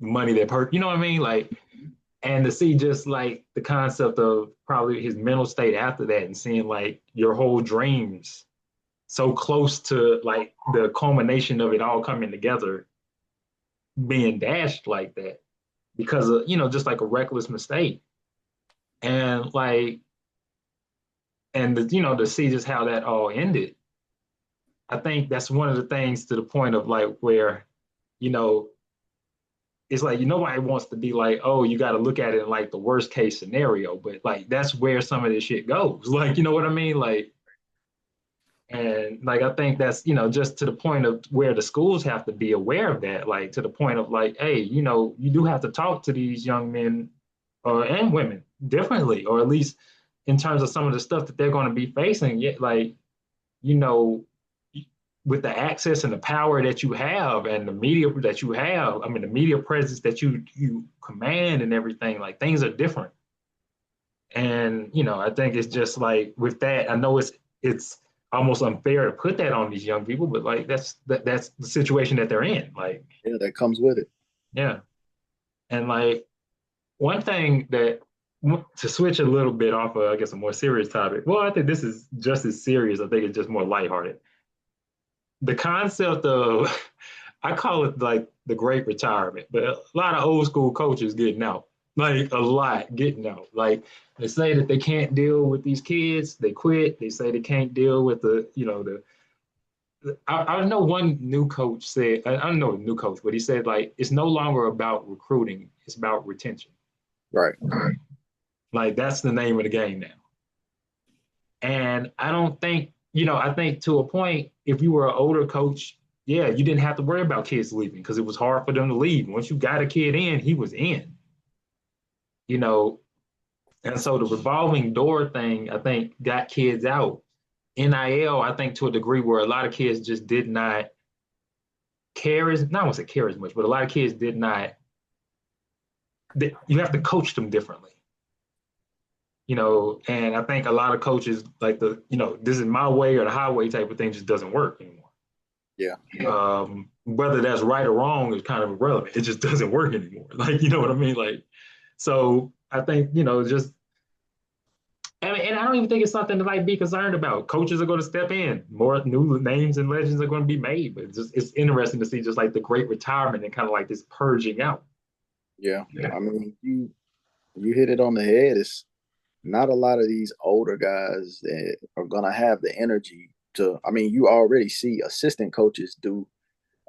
money that hurt, you know what I mean? Like, and to see just like the concept of probably his mental state after that and seeing like your whole dreams so close to like the culmination of it all coming together being dashed like that because of just like a reckless mistake and like and to see just how that all ended. I think that's one of the things to the point of like where you know it's like nobody wants to be like, oh, you got to look at it in like the worst case scenario, but like that's where some of this shit goes. Like, you know what I mean? Like, and like I think that's just to the point of where the schools have to be aware of that. Like to the point of like, hey, you do have to talk to these young men and women differently, or at least in terms of some of the stuff that they're going to be facing. Yet, like you know, with the access and the power that you have and the media that you have, I mean, the media presence that you command and everything, like things are different. And I think it's just like with that, I know it's almost unfair to put that on these young people, but like that's the situation that they're in. Like, Yeah, that comes with it. yeah. And like one thing that to switch a little bit off of, I guess, a more serious topic. Well, I think this is just as serious. I think it's just more lighthearted. The concept of I call it like the great retirement, but a lot of old school coaches getting out, like a lot getting out. Like they say that they can't deal with these kids, they quit. They say they can't deal with I know one new coach said, I don't know a new coach, but he said like it's no longer about recruiting, it's about retention. Right. Like that's the name of the game now. And I don't think, I think to a point, if you were an older coach, yeah, you didn't have to worry about kids leaving because it was hard for them to leave. Once you got a kid in, he was in, you know. And so the revolving door thing, I think, got kids out. NIL, I think to a degree where a lot of kids just did not care as, not want to say care as much, but a lot of kids did not, you have to coach them differently. And I think a lot of coaches like this is my way or the highway type of thing just doesn't work anymore. Yeah. Whether that's right or wrong is kind of irrelevant. It just doesn't work anymore. Like, you know what I mean? Like, so I think, just, and I don't even think it's something to like be concerned about. Coaches are going to step in. More new names and legends are going to be made. But it's interesting to see just like the great retirement and kind of like this purging out. Yeah. I mean, you hit it on the head. It's not a lot of these older guys that are gonna have the energy to. I mean, you already see assistant coaches do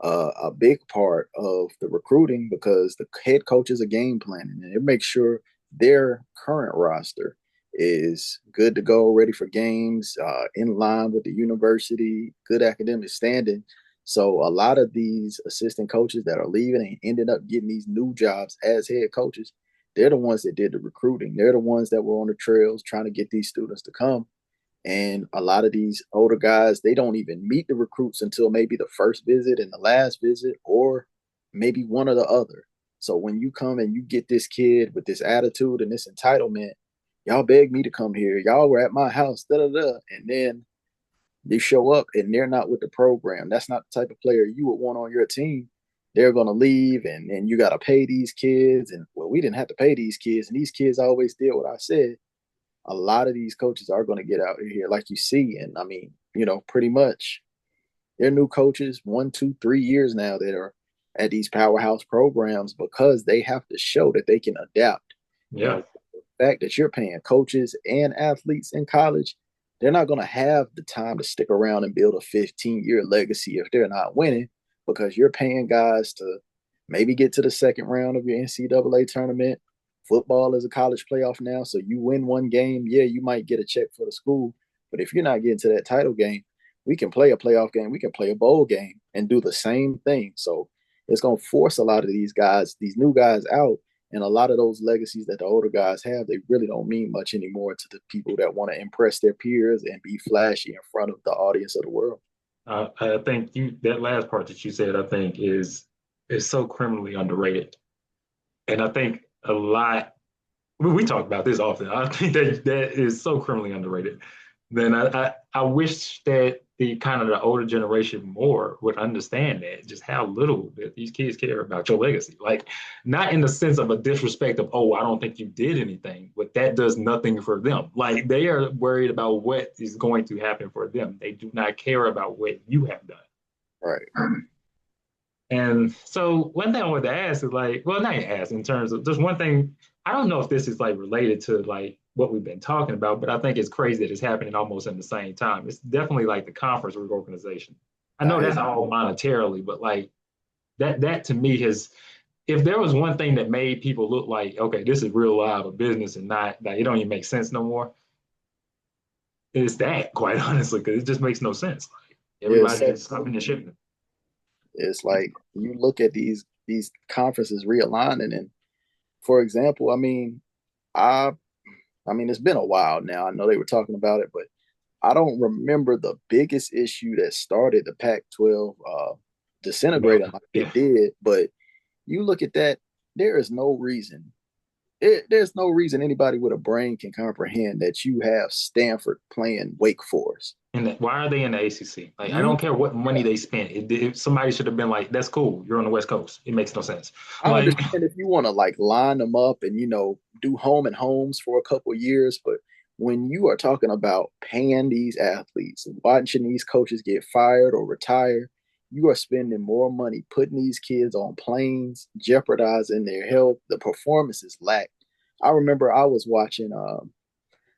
a big part of the recruiting because the head coaches are game planning and it makes sure their current roster is good to go, ready for games, in line with the university, good academic standing. So a lot of these assistant coaches that are leaving and ended up getting these new jobs as head coaches, they're the ones that did the recruiting. They're the ones that were on the trails trying to get these students to come. And a lot of these older guys, they don't even meet the recruits until maybe the first visit and the last visit, or maybe one or the other. So when you come and you get this kid with this attitude and this entitlement, y'all begged me to come here. Y'all were at my house, da da da. And then they show up and they're not with the program. That's not the type of player you would want on your team. They're going to leave and you got to pay these kids. And well, we didn't have to pay these kids. And these kids always did what I said. A lot of these coaches are going to get out here like you see. And I mean, pretty much they're new coaches, 1, 2, 3 years now that are at these powerhouse programs because they have to show that they can adapt. Yeah. The fact that you're paying coaches and athletes in college, they're not going to have the time to stick around and build a 15-year legacy if they're not winning because you're paying guys to maybe get to the second round of your NCAA tournament. Football is a college playoff now, so you win one game, yeah, you might get a check for the school. But if you're not getting to that title game, we can play a playoff game, we can play a bowl game and do the same thing. So it's going to force a lot of these guys, these new guys out. And a lot of those legacies that the older guys have, they really don't mean much anymore to the people that want to impress their peers and be flashy in front of the audience of the world. I think that last part that you said, I think is so criminally underrated. And I think a lot, we talk about this often. I think that is so criminally underrated. Then I wish that the kind of the older generation more would understand that just how little that these kids care about your legacy. Like, not in the sense of a disrespect of, oh, I don't think you did anything, but that does nothing for them. Like, they are worried about what is going to happen for them. They do not care about what you have done. Right. And so one thing I wanted to ask is like, well, not ask in terms of just one thing. I don't know if this is like related to like what we've been talking about, but I think it's crazy that it's happening almost in the same time. It's definitely like the conference reorganization. I know that's all monetarily, but like that to me has, if there was one thing that made people look like, okay, this is real live a business and not that it don't even make sense no more, it's that, quite honestly, because it just makes no sense. Like Yes. everybody's just stopping and shifting. It's like you look at these conferences realigning, and for example, I I mean it's been a while now. I know they were talking about it, but I don't remember the biggest issue that started the Pac-12 disintegrating like Yeah. it did. But you look at that, there is no reason. There's no reason anybody with a brain can comprehend that you have Stanford playing Wake Forest. And why are they in the ACC? Like, I You don't care what money they spent. Somebody should have been like, "That's cool. You're on the West Coast. It makes no sense." I Like, understand if you want to like line them up and do home and homes for a couple of years, but when you are talking about paying these athletes, watching these coaches get fired or retire, you are spending more money putting these kids on planes, jeopardizing their health. The performances lack. I remember I was watching,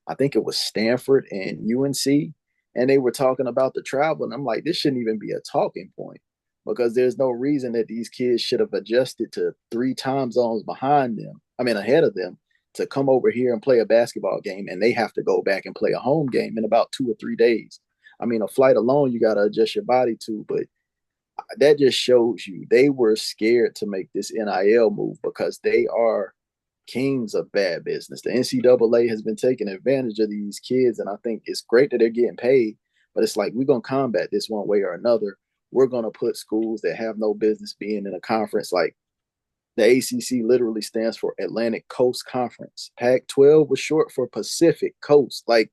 I think it was Stanford and UNC, and they were talking about the travel, and I'm like, this shouldn't even be a talking point because there's no reason that these kids should have adjusted to 3 time zones behind them. I mean, ahead of them to come over here and play a basketball game, and they have to go back and play a home game in about 2 or 3 days. I mean, a flight alone, you got to adjust your body to, but that just shows you they were scared to make this NIL move because they are kings of bad business. The NCAA has been taking advantage of these kids, and I think it's great that they're getting paid. But it's like we're gonna combat this one way or another. We're gonna put schools that have no business being in a conference like the ACC literally stands for Atlantic Coast Conference. Pac-12 was short for Pacific Coast. Like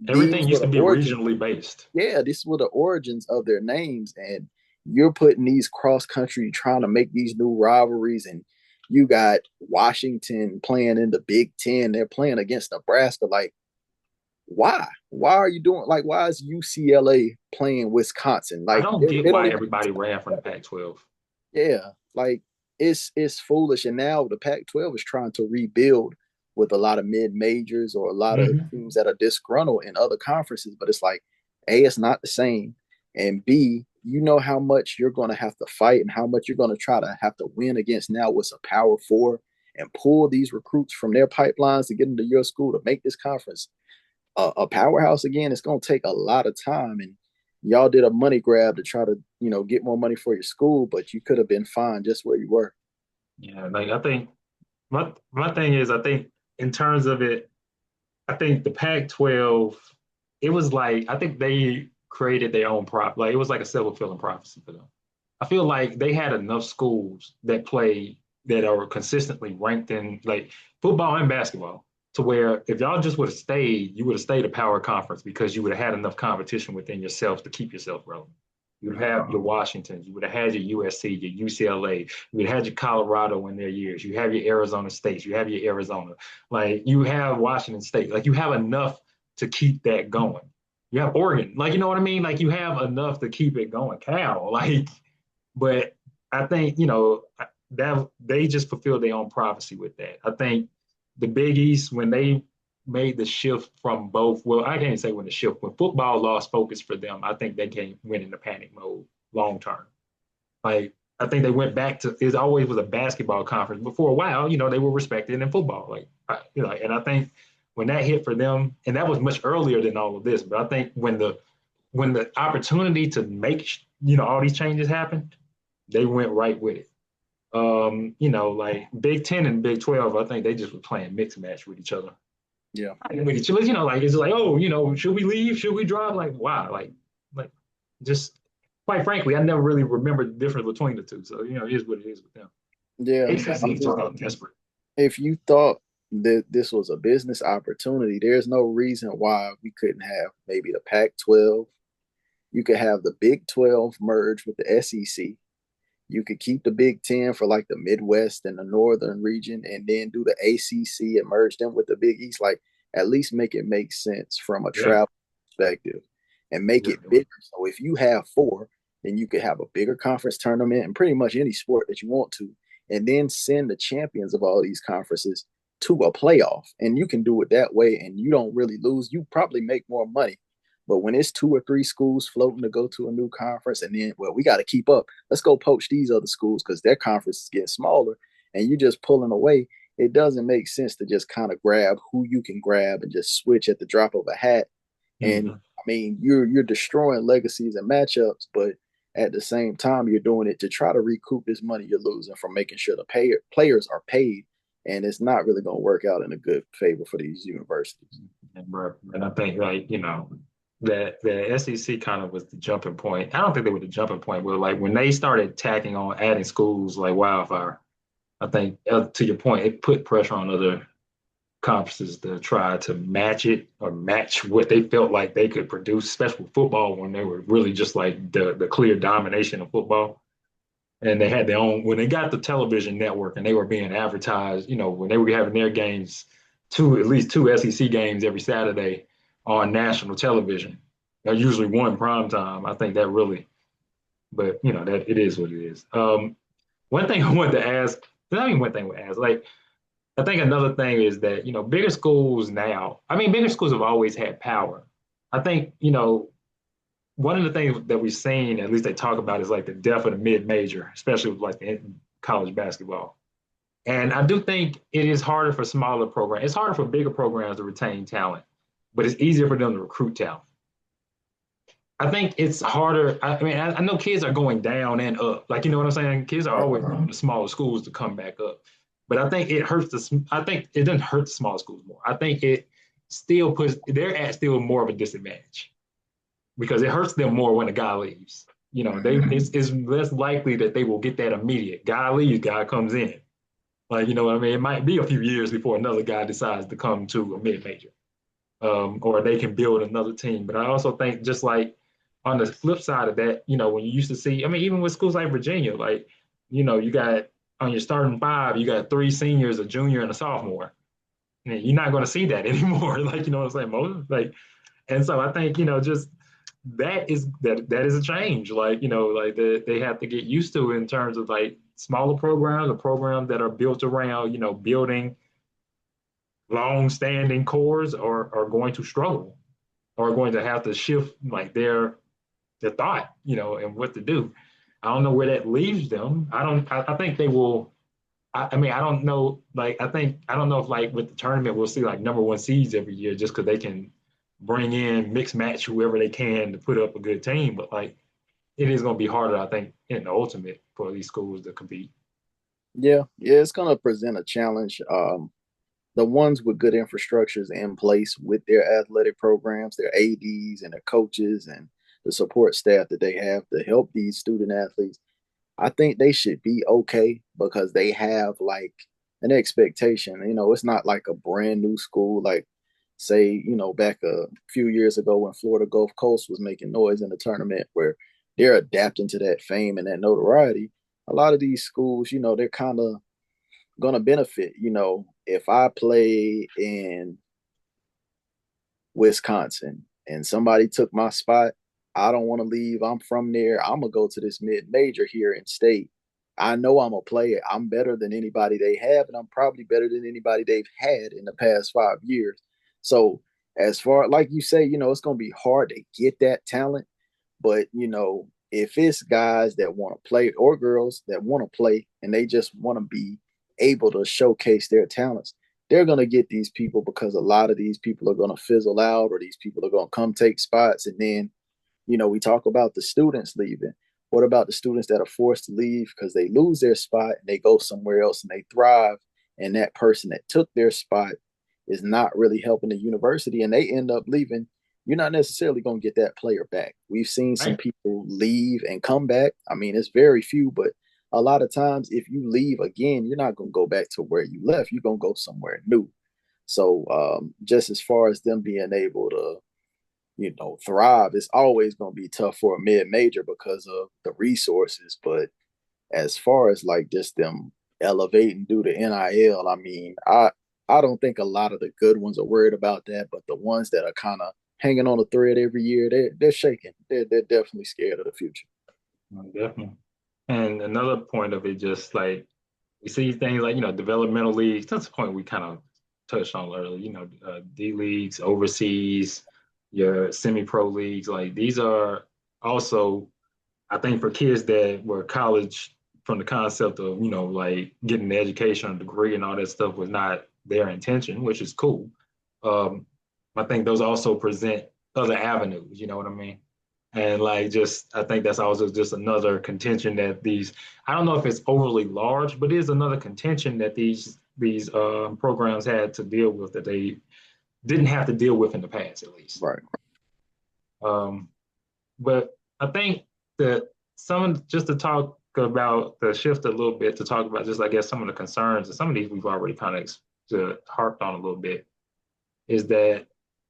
Everything these were used the to be origins. regionally based. Yeah, these were the origins of their names, and you're putting these cross country trying to make these new rivalries, and you got Washington playing in the Big Ten. They're playing against Nebraska. Like, why? Why are you doing like? Why is UCLA playing Wisconsin? I Like, don't get they don't why even. everybody ran from the Pac-12. Yeah, like it's foolish. And now the Pac-12 is trying to rebuild with a lot of mid majors or a lot of Mm-hmm. teams that are disgruntled in other conferences. But it's like, A, it's not the same, and B, you know how much you're going to have to fight and how much you're going to try to have to win against now what's a power four and pull these recruits from their pipelines to get into your school to make this conference a powerhouse again. It's going to take a lot of time, and y'all did a money grab to try to get more money for your school, but you could have been fine just where you were. Yeah, like I think my thing is I think in terms of it, I think the Pac-12, it was like I think they created their own prop. Like it was like a self-fulfilling prophecy for them. I feel like they had enough schools that play that are consistently ranked in like football and basketball to where if y'all just would have stayed, you would have stayed a power conference because you would have had enough competition within yourself to keep yourself relevant. You would have your Washingtons, you would have had your USC, your UCLA, you would have had your Colorado in their years, you have your Arizona States, you have your Arizona, like you have Washington State, like you have enough to keep that going. You have Oregon, like you know what I mean? Like you have enough to keep it going. Cal, like but I think, that they just fulfilled their own prophecy with that. I think the Big East, when they made the shift from both, well, I can't say when the shift, when football lost focus for them, I think they went into panic mode long term. Like, I think they went back to, it always was a basketball conference, but for a while, they were respected in football. And I think when that hit for them, and that was much earlier than all of this, but I think when the opportunity to make, all these changes happened, they went right with it. Like Big Ten and Big 12, I think they just were playing mixed match with each other. Yeah. With each other, like it's like, oh, should we leave? Should we drop? Like, why? Like, just quite frankly, I never really remembered the difference between the two. So, it is what it is with them. Yeah. ACC just got desperate. If you thought that this was a business opportunity, there's no reason why we couldn't have maybe the Pac-12. You could have the Big 12 merge with the SEC. You could keep the Big Ten for like the Midwest and the Northern region, and then do the ACC and merge them with the Big East. Like, at least make it make sense from a Yeah. travel perspective and make it bigger. So if you have four, then you could have a bigger conference tournament and pretty much any sport that you want to, and then send the champions of all these conferences to a playoff. And you can do it that way, and you don't really lose. You probably make more money. But when it's two or three schools floating to go to a new conference, and then, well, we got to keep up. Let's go poach these other schools because their conference is getting smaller, and you just pulling away. It doesn't make sense to just kind of grab who you can grab and just switch at the drop of a hat. And Mm-hmm. I mean, you're destroying legacies and matchups, but at the same time, you're doing it to try to recoup this money you're losing from making sure the players are paid, and it's not really going to work out in a good favor for these universities. And I think, like, that the SEC kind of was the jumping point. I don't think they were the jumping point, but like when they started tacking on adding schools like wildfire, I think to your point, it put pressure on other conferences to try to match it or match what they felt like they could produce, especially football when they were really just like the clear domination of football. And they had their own, when they got the television network and they were being advertised, when they were having their games, at least two SEC games every Saturday on national television. Usually one prime time. I think that really, but that it is what it is. One thing I wanted to ask, I mean, one thing we ask, like, I think another thing is that, bigger schools now, I mean, bigger schools have always had power. I think, one of the things that we've seen, at least they talk about, is like the death of the mid-major, especially with like the college basketball. And I do think it is harder for smaller programs. It's harder for bigger programs to retain talent, but it's easier for them to recruit talent. I think it's harder. I mean, I know kids are going down and up. Like, you know what I'm saying? Kids are always going to smaller schools to come back up. But I think it hurts I think it doesn't hurt the small schools more. I think it still puts, they're at still more of a disadvantage because it hurts them more when a guy leaves. It's less likely that they will get that immediate guy leaves, guy comes in. Like, you know what I mean? It might be a few years before another guy decides to come to a mid major, or they can build another team. But I also think just like on the flip side of that, when you used to see, I mean, even with schools like Virginia, like, you got on your starting five, you got three seniors, a junior, and a sophomore. And you're not going to see that anymore. Like, you know what I'm saying? Most, like, and so I think, just that is a change. Like, like they have to get used to in terms of like smaller programs or programs that are built around, building long-standing cores are going to struggle or are going to have to shift like their thought, and what to do. I don't know where that leaves them. I think they will. I mean, I don't know. Like, I don't know if like with the tournament we'll see like number one seeds every year just because they can bring in mix match whoever they can to put up a good team. But like, it is going to be harder, I think, in the ultimate for these schools to compete. Yeah, yeah, it's gonna present a challenge. The ones with good infrastructures in place with their athletic programs, their ADs and their coaches and the support staff that they have to help these student athletes, I think they should be okay because they have like an expectation. It's not like a brand new school, like say, back a few years ago when Florida Gulf Coast was making noise in the tournament where they're adapting to that fame and that notoriety. A lot of these schools, they're kind of gonna benefit. If I play in Wisconsin and somebody took my spot, I don't want to leave. I'm from there. I'm gonna go to this mid major here in state. I know I'm a player. I'm better than anybody they have, and I'm probably better than anybody they've had in the past 5 years. So, as far like you say, it's gonna be hard to get that talent, but if it's guys that want to play or girls that want to play and they just want to be able to showcase their talents, they're going to get these people because a lot of these people are going to fizzle out or these people are going to come take spots. And then, we talk about the students leaving. What about the students that are forced to leave because they lose their spot and they go somewhere else and they thrive? And that person that took their spot is not really helping the university and they end up leaving. You're not necessarily going to get that player back. We've seen some Right. people leave and come back. I mean, it's very few, but a lot of times if you leave again, you're not going to go back to where you left. You're going to go somewhere new. So just as far as them being able to, thrive, it's always going to be tough for a mid major because of the resources. But as far as like just them elevating due to NIL, I mean, I don't think a lot of the good ones are worried about that, but the ones that are kind of hanging on a thread every year, they're shaking. They're definitely scared of the future. Definitely. And another point of it, just like we see things like, developmental leagues. That's the point we kind of touched on earlier, D leagues, overseas, your semi-pro leagues. Like these are also, I think, for kids that were college from the concept of, like getting the education or degree and all that stuff was not their intention, which is cool. Um, I think those also present other avenues, you know what I mean? And like just I think that's also just another contention that these, I don't know if it's overly large, but it is another contention that these programs had to deal with that they didn't have to deal with in the past, at least. Right. Um, but I think that just to talk about the shift a little bit, to talk about just I guess some of the concerns and some of these we've already kind of harped on a little bit, is that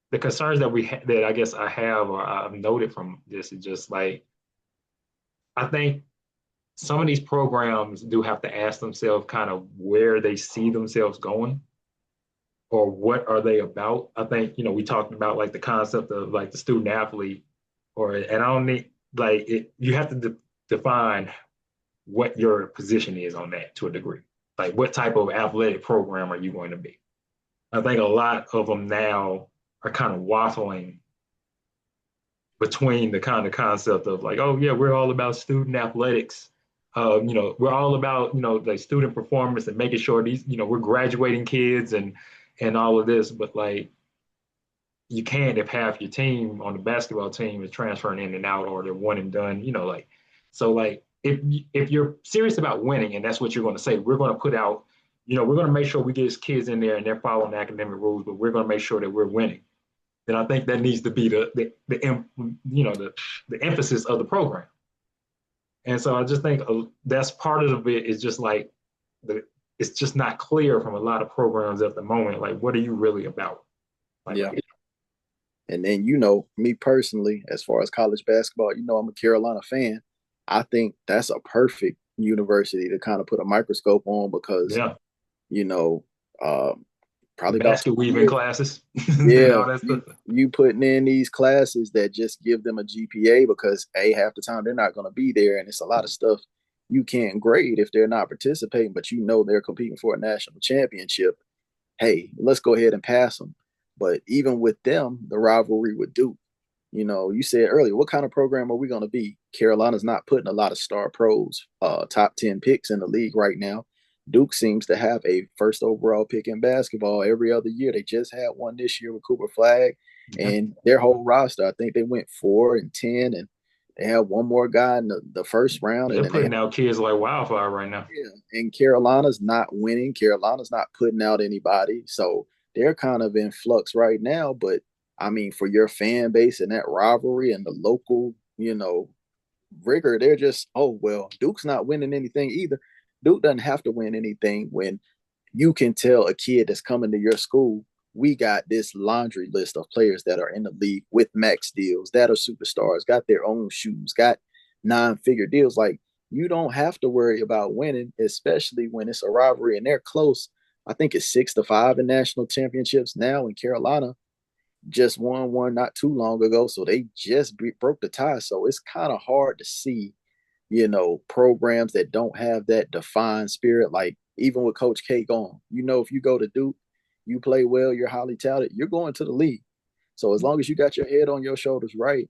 the concerns that I guess I have or I've noted from this is just like I think some of these programs do have to ask themselves kind of where they see themselves going or what are they about. I think, we talked about like the concept of like the student athlete and I don't need like it, you have to define what your position is on that to a degree. Like what type of athletic program are you going to be? I think a lot of them now are kind of waffling between the kind of concept of like, oh yeah, we're all about student athletics. We're all about like student performance and making sure these, we're graduating kids and all of this. But like, you can't if half your team on the basketball team is transferring in and out or they're one and done. So like if you're serious about winning and that's what you're going to say, we're going to put out we're going to make sure we get kids in there and they're following the academic rules, but we're going to make sure that we're winning. Then I think that needs to be the emphasis of the program. And so I just think that's part of it is just like it's just not clear from a lot of programs at the moment. Like, what are you really about? Like, Yeah. And then, me personally, as far as college basketball, I'm a Carolina fan. I think that's a perfect university to kind of put a microscope on because, yeah, you know, uh, the probably about basket 20 weaving years, classes and yeah, all that stuff. you putting in these classes that just give them a GPA because half the time they're not going to be there, and it's a lot of stuff you can't grade if they're not participating, but they're competing for a national championship. Hey, let's go ahead and pass them. But even with them, the rivalry with Duke, you said earlier, what kind of program are we going to be? Carolina's not putting a lot of star pros, top 10 picks in the league right now. Duke seems to have a first overall pick in basketball every other year. They just had one this year with Cooper Flag, Yeah. and their whole roster, I think they went 4-10, and they have one more guy in the first round, and They're then they have, putting out kids like wildfire right now. yeah, and Carolina's not winning. Carolina's not putting out anybody, so they're kind of in flux right now. But I mean, for your fan base and that rivalry and the local, rigor, they're just, oh well, Duke's not winning anything either. Duke doesn't have to win anything when you can tell a kid that's coming to your school, we got this laundry list of players that are in the league with max deals, that are superstars, got their own shoes, got 9-figure deals. Like, you don't have to worry about winning, especially when it's a rivalry and they're close. I think it's 6-5 in national championships now in Carolina. Just won one not too long ago, so they just broke the tie. So it's kind of hard to see, programs that don't have that defined spirit. Like, even with Coach K gone, if you go to Duke, you play well, you're highly touted, you're going to the league. So as long as you got your head on your shoulders right,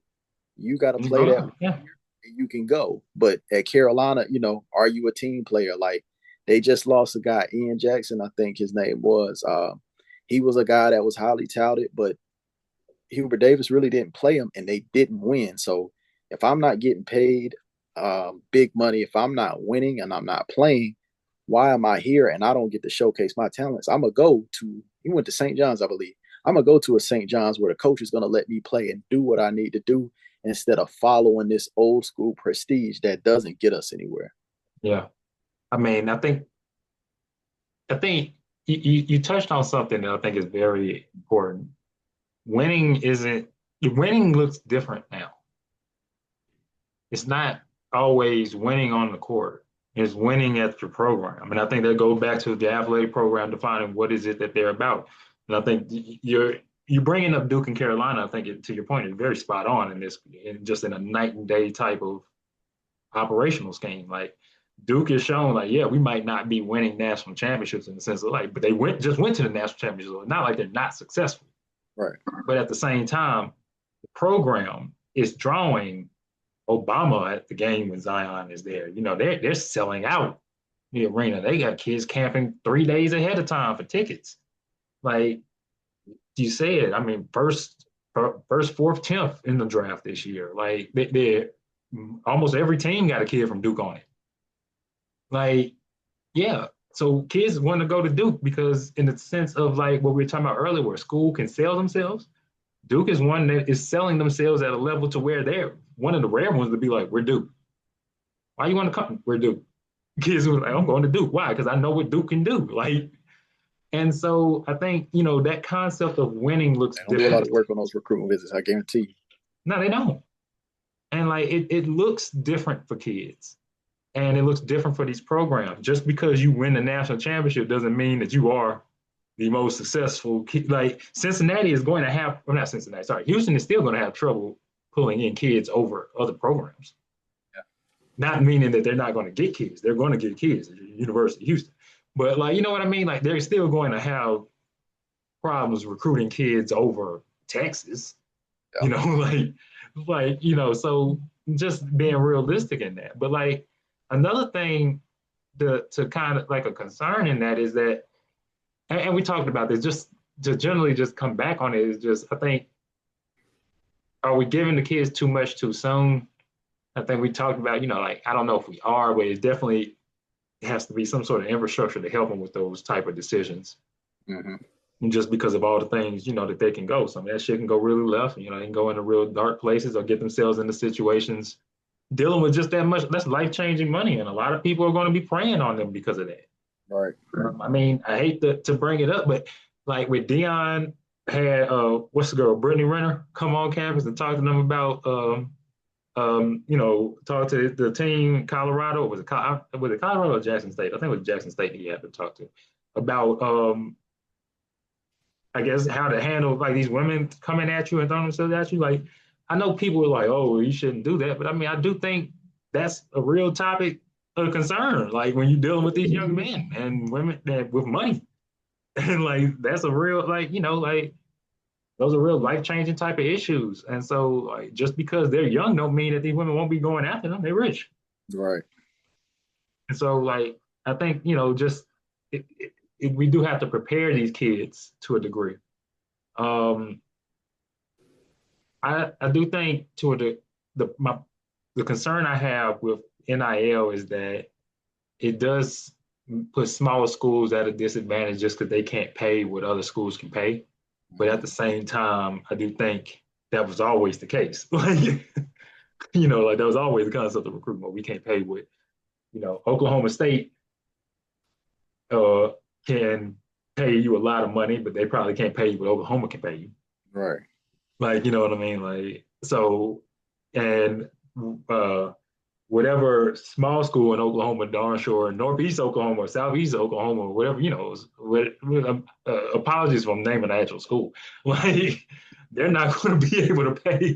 you got to play that Yeah. and you can go. But at Carolina, are you a team player? Like, they just lost a guy, Ian Jackson, I think his name was. He was a guy that was highly touted, but Hubert Davis really didn't play him, and they didn't win. So if I'm not getting paid big money, if I'm not winning and I'm not playing, why am I here and I don't get to showcase my talents? I'm gonna go to. He went to St. John's, I believe. I'm gonna go to a St. John's where the coach is gonna let me play and do what I need to do instead of following this old school prestige that doesn't get us anywhere. Yeah. I mean, I think you touched on something that I think is very important. Winning looks different now. It's not always winning on the court. It's winning at your program. And I think that goes back to the athletic program defining what is it that they're about. And I think you bringing up Duke and Carolina, I think to your point, is very spot on in this, just in a night and day type of operational scheme. Like, Duke is shown like, yeah, we might not be winning national championships in the sense of like, but they went to the national championships. So it's not like they're not successful. Right. But at the same time, the program is drawing Obama at the game when Zion is there. They're selling out the arena. They got kids camping 3 days ahead of time for tickets. Like you said, I mean, first, fourth, 10th in the draft this year. Like they almost every team got a kid from Duke on it. Like, yeah. So kids want to go to Duke because in the sense of like what we were talking about earlier, where school can sell themselves, Duke is one that is selling themselves at a level to where they're one of the rare ones to be like, we're Duke. Why you want to come? We're Duke. Kids were like, I'm going to Duke. Why? Because I know what Duke can do. Like, and so I think, that concept of winning looks They don't do a lot different. of work on those recruiting visits, I guarantee you. No, they don't. And like it looks different for kids. And it looks different for these programs. Just because you win the national championship doesn't mean that you are the most successful. Like Cincinnati is going to have, well, not Cincinnati, sorry, Houston is still going to have trouble pulling in kids over other programs. Yeah. Not meaning that they're not going to get kids. They're going to get kids at the University of Houston. But like, you know what I mean? Like they're still going to have problems recruiting kids over Texas. Yeah. So just being realistic in that. But like another thing to kind of like a concern in that is that, and we talked about this, just to generally just come back on it is just, I think, are we giving the kids too much too soon? I think we talked about, like, I don't know if we are, but it's definitely has to be some sort of infrastructure to help them with those type of decisions. Hmm. And just because of all the things, that they can go. Some of that shit can go really left. They can go into real dark places or get themselves into situations dealing with just that much. That's life changing money. And a lot of people are going to be preying on them because of that. Right. I mean, I hate to bring it up, but like with Dion had what's the girl, Brittany Renner, come on campus and talk to them about talk to the team in Colorado. Was it Colorado or Jackson State? I think it was Jackson State he had to talk to about I guess how to handle like these women coming at you and throwing themselves at you. Like I know people are like, oh, you shouldn't do that, but I mean, I do think that's a real topic of concern. Like when you're dealing with these young men and women that with money, and like that's a real like those are real life changing type of issues. And so like just because they're young don't mean that these women won't be going after them. They're rich, Right. and so like I think just we do have to prepare these kids to a degree. Um, I do think to the concern I have with NIL is that it does put smaller schools at a disadvantage just because they can't pay what other schools can pay. But at the same time, I do think that was always the case. Like that was always the concept of recruitment. We can't pay what, Oklahoma State uh, can pay you a lot of money, but they probably can't pay you what Oklahoma can pay you. Right. Like, you know what I mean? Like, so, and uh, whatever small school in Oklahoma, darn sure, Northeast Oklahoma or Southeast Oklahoma, or whatever, apologies if I'm naming the actual school. Like, they're not going to be able to pay,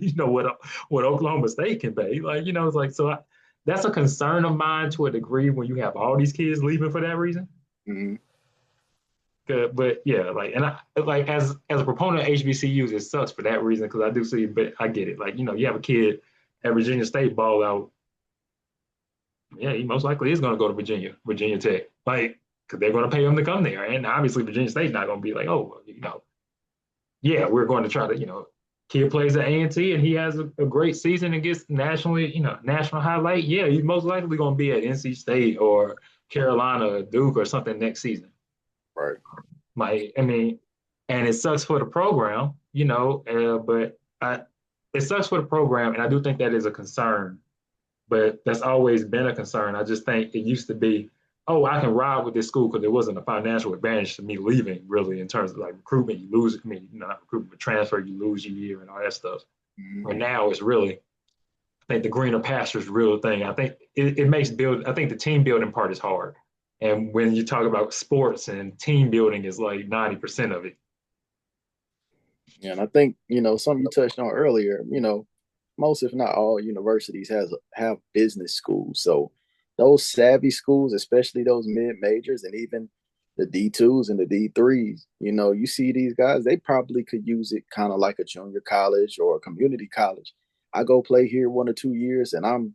what Oklahoma State can pay. Like, it's like, so that's a concern of mine to a degree when you have all these kids leaving for that reason. Hmm. But yeah, like, and I like as a proponent of HBCUs, it sucks for that reason because I do see, but I get it. Like, you have a kid at Virginia State ball out, yeah, he most likely is going to go to Virginia Tech, like, because they're going to pay him to come there, and obviously Virginia State's not going to be like, oh, yeah, we're going to try to, kid plays at A&T and he has a great season and gets nationally, national highlight. Yeah, he's most likely going to be at NC State or Carolina, or Duke, or something next season. Right. Like, I mean, and it sucks for the program, but it sucks for the program, and I do think that is a concern. But that's always been a concern. I just think it used to be, oh, I can ride with this school because there wasn't a financial advantage to me leaving, really, in terms of like recruitment. You lose, I mean, not recruitment, but transfer, you lose your year and all that stuff. Hmm. But now it's really, I think the greener pastures real thing. I think it makes I think the team building part is hard. And when you talk about sports and team building is like 90% of it. And I think, something you touched on earlier, most, if not all, universities have business schools. So those savvy schools, especially those mid majors and even the D2s and the D3s, you see these guys, they probably could use it kind of like a junior college or a community college. I go play here 1 or 2 years and I'm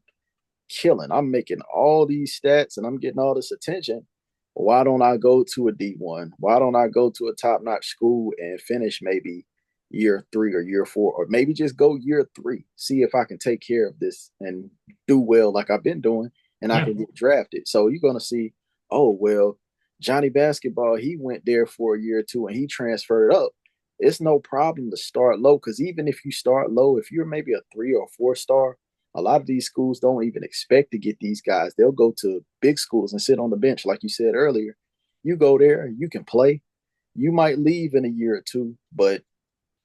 killing. I'm making all these stats and I'm getting all this attention. Why don't I go to a D1? Why don't I go to a top notch school and finish maybe year 3 or year 4, or maybe just go year 3, see if I can take care of this and do well like I've been doing and I Yeah. can get drafted. So you're going to see, oh, well, Johnny Basketball, he went there for a year or two and he transferred up. It's no problem to start low because even if you start low, if you're maybe a 3 or 4 star, a lot of these schools don't even expect to get these guys. They'll go to big schools and sit on the bench, like you said earlier. You go there, you can play. You might leave in a year or two, but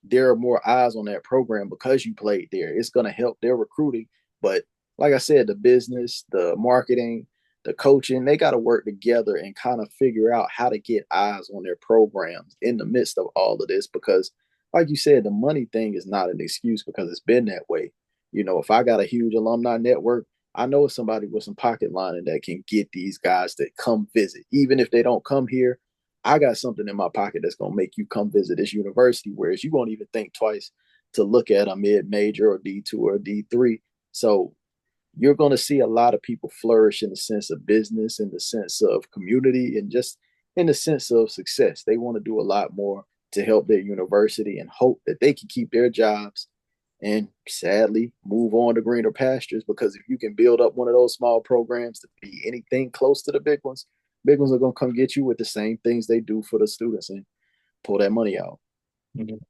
there are more eyes on that program because you played there. It's going to help their recruiting. But like I said, the business, the marketing, the coaching, they got to work together and kind of figure out how to get eyes on their programs in the midst of all of this. Because, like you said, the money thing is not an excuse because it's been that way. If I got a huge alumni network, I know somebody with some pocket lining that can get these guys to come visit. Even if they don't come here, I got something in my pocket that's going to make you come visit this university, whereas you won't even think twice to look at a mid major or D2 or D3. So you're going to see a lot of people flourish in the sense of business, in the sense of community, and just in the sense of success. They want to do a lot more to help their university and hope that they can keep their jobs and sadly move on to greener pastures. Because if you can build up one of those small programs to be anything close to the big ones are going to come get you with the same things they do for the students and pull that money out. Mhm.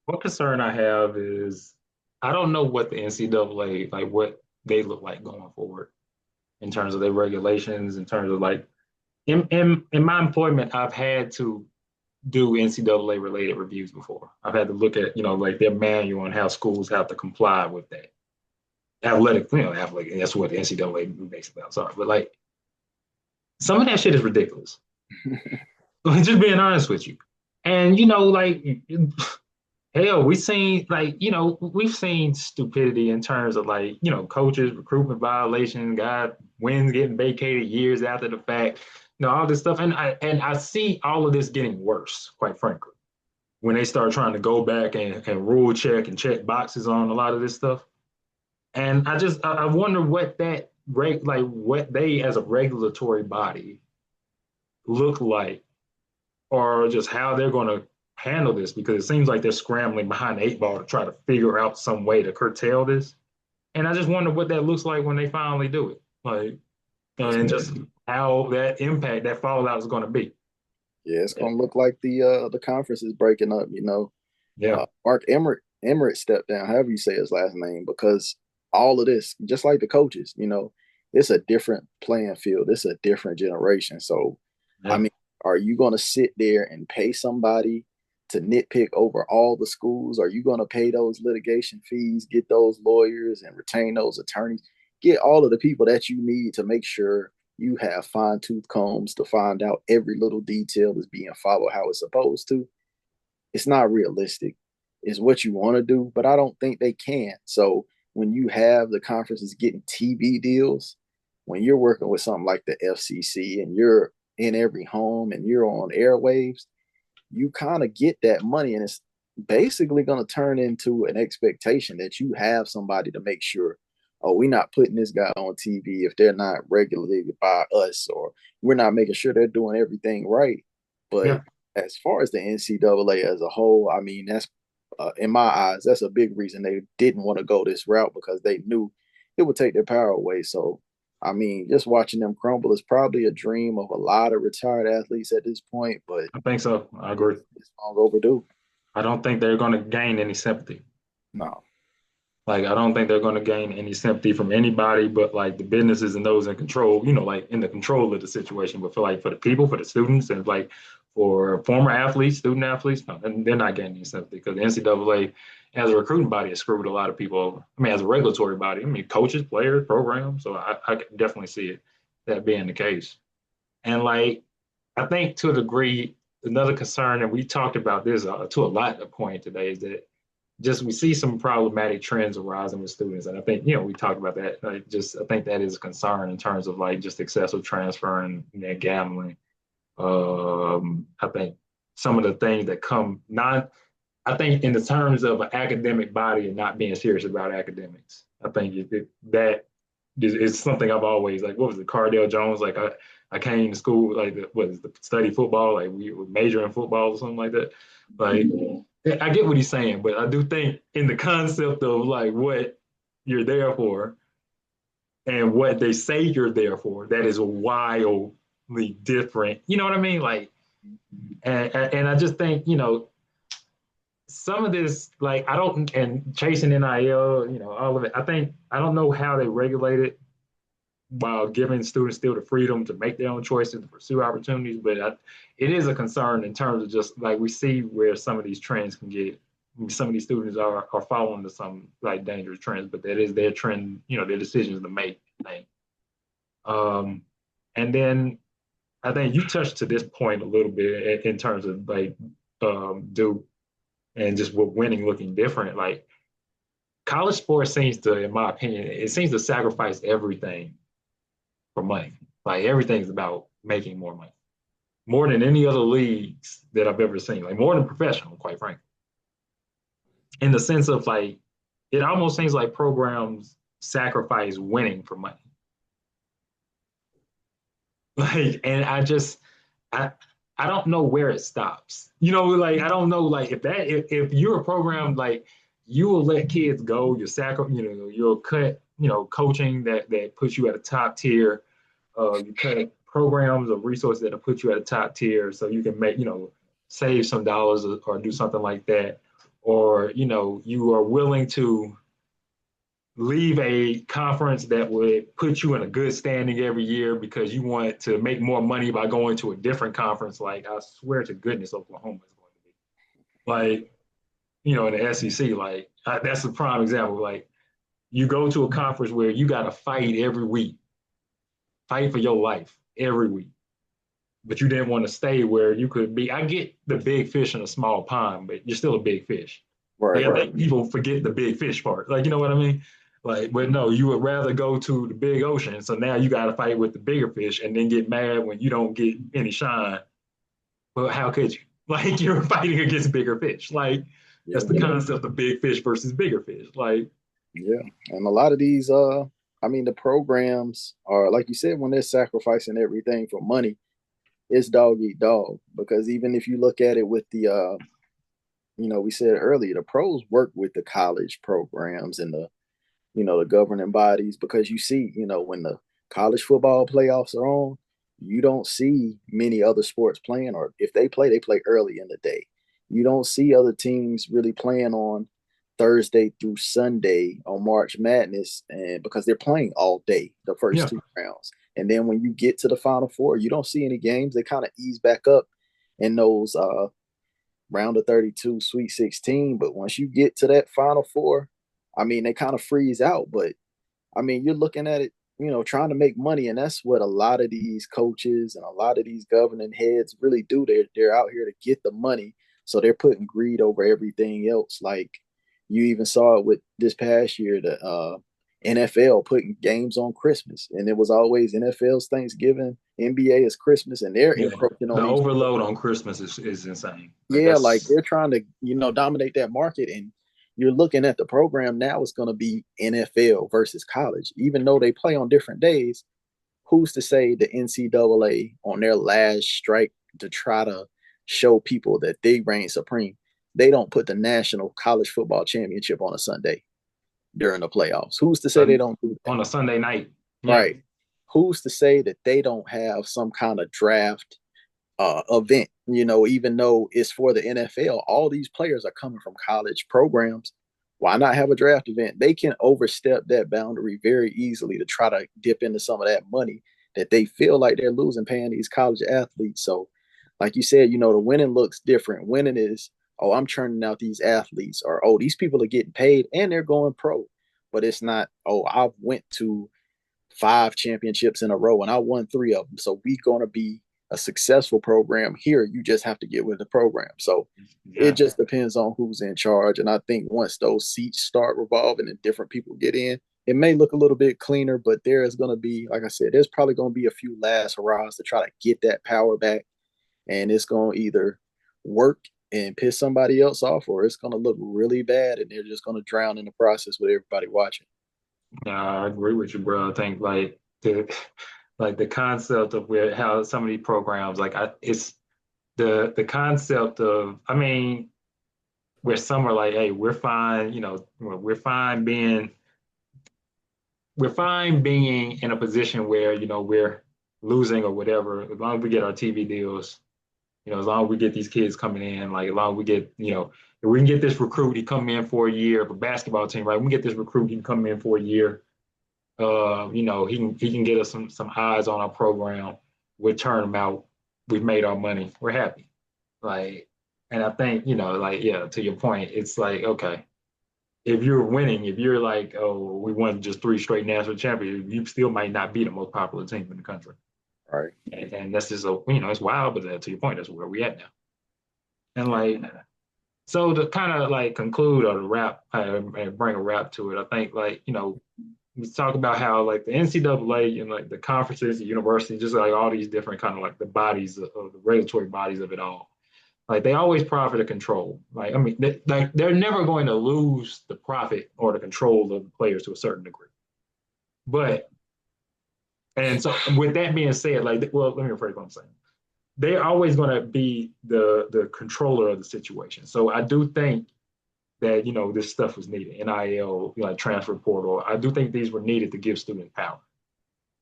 One concern I have is I don't know what the NCAA, like what they look like going forward in terms of their regulations, in terms of like in my employment, I've had to do NCAA related reviews before. I've had to look at, like their manual and how schools have to comply with that. Athletic, that's what the NCAA makes about. Sorry. But like some of that shit is ridiculous. Just being honest with you. And like hell, we've seen stupidity in terms of like, coaches, recruitment violations, guys, wins getting vacated years after the fact, all this stuff. And I see all of this getting worse, quite frankly, when they start trying to go back and rule check and check boxes on a lot of this stuff. And I wonder what what they as a regulatory body look like, or just how they're going to handle this, because it seems like they're scrambling behind the eight ball to try to figure out some way to curtail this. And I just wonder what that looks like when they finally do it, like, and just how that impact, that fallout is going to be. Yeah, it's gonna look like the conference is breaking up. Yeah, Mark Emmert stepped down, however you say his last name, because all of this, just like the coaches, it's a different playing field. It's a different generation. So, I yeah, mean, are you gonna sit there and pay somebody to nitpick over all the schools? Are you gonna pay those litigation fees, get those lawyers, and retain those attorneys? Get all of the people that you need to make sure you have fine tooth combs to find out every little detail is being followed how it's supposed to. It's not realistic. It's what you want to do, but I don't think they can. So when you have the conferences getting TV deals, when you're working with something like the FCC and you're in every home and you're on airwaves, you kind of get that money, and it's basically going to turn into an expectation that you have somebody to make sure, oh, we're not putting this guy on TV if they're not regulated by us, or we're not making sure they're doing everything right. But yeah. as far as the NCAA as a whole, I mean, that's in my eyes, that's a big reason they didn't want to go this route, because they knew it would take their power away. So, I mean, just watching them crumble is probably a dream of a lot of retired athletes at this point, but I think so. I agree. it's long overdue. I don't think they're going to gain any sympathy. No. Like, I don't think they're going to gain any sympathy from anybody but like the businesses and those in control, like in the control of the situation. But for the people, for the students, and like for former athletes, student athletes, no, and they're not gaining any sympathy, because the NCAA as a recruiting body has screwed a lot of people over. I mean, as a regulatory body, I mean, coaches, players, programs. So I can definitely see it, that being the case. And like, I think to a degree, another concern, and we talked about this to a lot of point today, is that just we see some problematic trends arising with students, and I think we talked about that. I think that is a concern in terms of like just excessive transfer and gambling. I think some of the things that come not. I think in the terms of an academic body and not being serious about academics, I think that is something I've always like. What was it, Cardell Jones? Like I came to school like what is the study football? Like we were majoring in football or something like that. Like I get what he's saying, but I do think in the concept of like what you're there for and what they say you're there for, that is wildly different. You know what I mean? Like, and I just think some of this, like I don't, and chasing NIL, all of it. I don't know how they regulate it while giving students still the freedom to make their own choices to pursue opportunities. But it is a concern in terms of just like we see where some of these trends can get. Some of these students are following to some like dangerous trends, but that is their trend, their decisions to make. I think. Um, and then I think you touched to this point a little bit in terms of like Duke and just with winning looking different. Like college sports seems to, in my opinion, it seems to sacrifice everything for money. Like everything's about making more money, more than any other leagues that I've ever seen. Like more than professional, quite frankly. In the sense of like, it almost seems like programs sacrifice winning for money. Like, and I I don't know where it stops. You know, like I don't know, like if you're a program like you will let kids go, you'll cut, coaching that puts you at a top tier. You cut programs or resources that will put you at a top tier, so you can make, save some dollars or do something like that, or you are willing to leave a conference that would put you in a good standing every year because you want to make more money by going to a different conference. Like I swear to goodness, Oklahoma is going to be like, in the SEC. Like that's a prime example. Like you go to a conference where you got to fight every week, fight for your life every week, but you didn't want to stay where you could be. I get the big fish in a small pond, but you're still a big fish. Like Right. I think people forget the big fish part. Like you know what I mean? Like, but no, you would rather go to the big ocean. So now you got to fight with the bigger fish, and then get mad when you don't get any shine. Well, how could you? Like you're fighting against bigger fish. Like that's Yeah. the concept of big fish versus bigger fish. Like Yeah. And a lot of these I mean the programs are like you said, when they're sacrificing everything for money, it's dog eat dog. Because even if you look at it with the we said earlier, the pros work with the college programs and the governing bodies, because you see, when the college football playoffs are on, you don't see many other sports playing, or if they play early in the day. You don't see other teams really playing on Thursday through Sunday on March Madness, and because they're playing all day the first yeah, two rounds. And then when you get to the Final Four, you don't see any games. They kind of ease back up in those round of 32, Sweet 16. But once you get to that Final Four, I mean, they kind of freeze out. But I mean, you're looking at it, trying to make money. And that's what a lot of these coaches and a lot of these governing heads really do. They're out here to get the money. So they're putting greed over everything else. Like you even saw it with this past year, the NFL putting games on Christmas. And it was always NFL's Thanksgiving, NBA is Christmas, and they're yeah. encroaching The on each other. overload on Christmas is insane. Like Yeah, like that's they're trying to, dominate that market. And you're looking at the program now, it's going to be NFL versus college. Even though they play on different days, who's to say the NCAA on their last strike to try to show people that they reign supreme, they don't put the National College Football Championship on a Sunday during the playoffs? Who's to say they don't do that? on a Sunday night. Yeah, Right. Who's to say that they don't have some kind of draft event? Even though it's for the NFL, all these players are coming from college programs. Why not have a draft event? They can overstep that boundary very easily to try to dip into some of that money that they feel like they're losing paying these college athletes. So, like you said, the winning looks different. Winning is, oh, I'm churning out these athletes, or oh, these people are getting paid and they're going pro. But it's not, oh, I went to 5 championships in a row and I won 3 of them. So we're going to be a successful program here. You just have to get with the program. So it yeah. just depends on who's in charge. And I think once those seats start revolving and different people get in, it may look a little bit cleaner, but there is going to be, like I said, there's probably going to be a few last hurrahs to try to get that power back. And it's going to either work and piss somebody else off, or it's going to look really bad and they're just going to drown in the process with everybody watching. I agree with you, bro. I think like the concept of where how some of these programs it's the concept of, I mean, where some are like, hey, we're fine, we're fine being in a position where we're losing or whatever, as long as we get our TV deals, as long as we get these kids coming in, like as long as we get, if we can get this recruit, he come in for a year for basketball team, right? We can get this recruit, he can come in for a year. He can get us some eyes on our program. We'll turn him out. We've made our money. We're happy. Like, and I think, like, yeah, to your point, it's like, okay, if you're winning, if you're like, oh, we won just 3 straight national championships, you still might not be the most popular team in the country. Right. And that's just it's wild, but to your point, that's where we at now. And like, so to kind of like conclude or to wrap and bring a wrap to it, I think like, we talk about how like the NCAA and like the conferences, the universities, just like all these different kind of like the bodies of the regulatory bodies of it all. Like they always profit of control. Like I mean, they're never going to lose the profit or the control of the players to a certain degree. But and so with that being said, like, well, let me rephrase what I'm saying. they're always going to be the controller of the situation. So I do think that this stuff was needed. NIL, like transfer portal. I do think these were needed to give student power.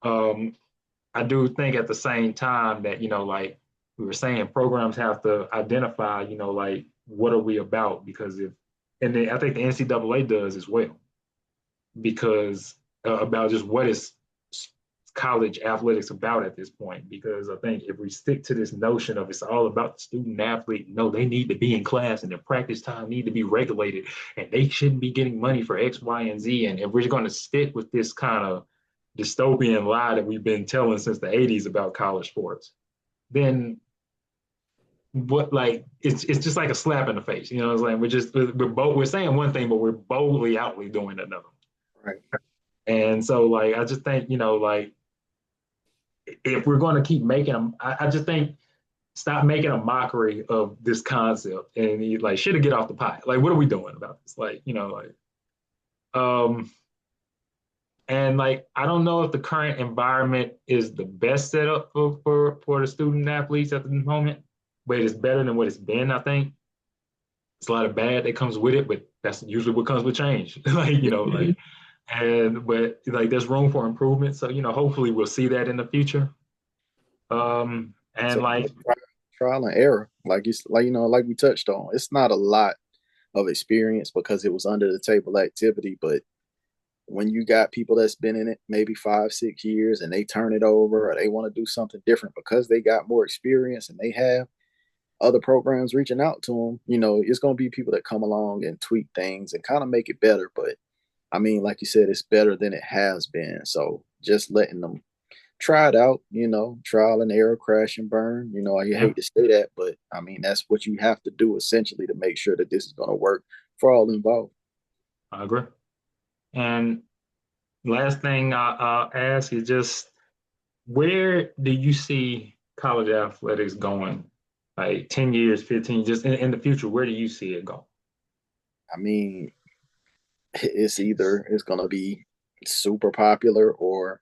Um, I do think at the same time that like we were saying, programs have to identify, like what are we about? Because if and then I think the NCAA does as well, because about just what is college athletics about at this point. Because I think if we stick to this notion of it's all about the student athlete, no, they need to be in class and their practice time need to be regulated and they shouldn't be getting money for X, Y, and Z. And if we're going to stick with this kind of dystopian lie that we've been telling since the 80s about college sports, then what like it's just like a slap in the face. It's like we're saying one thing, but we're boldly outly doing another. Right. And so like I just think, like if we're going to keep making them, I just think stop making a mockery of this concept and you like should have get off the pot. Like, what are we doing about this? Like, um, and like I don't know if the current environment is the best setup for the student athletes at the moment, but it's better than what it's been. I think it's a lot of bad that comes with it, but that's usually what comes with change. Like, like but like there's room for improvement. So, hopefully we'll see that in the future. And So like, trial and error, like like we touched on. It's not a lot of experience because it was under the table activity, but when you got people that's been in it maybe 5, 6 years and they turn it over or they want to do something different because they got more experience and they have other programs reaching out to them, it's going to be people that come along and tweak things and kind of make it better. But I mean, like you said, it's better than it has been. So just letting them try it out, trial and error, crash and burn. I yeah, hate to say that, but I mean, that's what you have to do essentially to make sure that this is going to work for all involved. I agree. And last thing I'll ask is just where do you see college athletics going? Like 10 years, 15, just in the future, where do you see it going? I mean, it's either it's going to be super popular or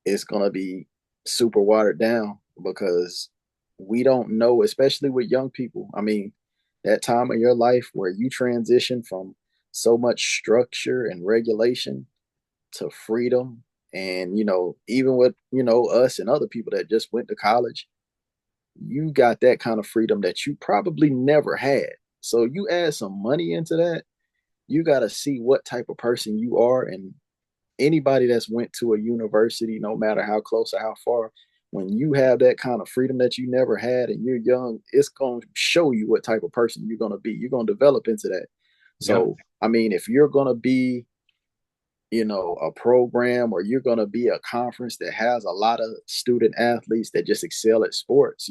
it's going to be super watered down because we don't know, especially with young people. I mean, that time of your life where you transition from so much structure and regulation to freedom. And, even with, us and other people that just went to college, you got that kind of freedom that you probably never had. So you add some money into that, you got to see what type of person you are. And anybody that's went to a university, no matter how close or how far, when you have that kind of freedom that you never had and you're young, it's going to show you what type of person you're going to be. You're going to develop into that. Yeah, So, I mean, if you're going to be, a program or you're going to be a conference that has a lot of student athletes that just excel at sports,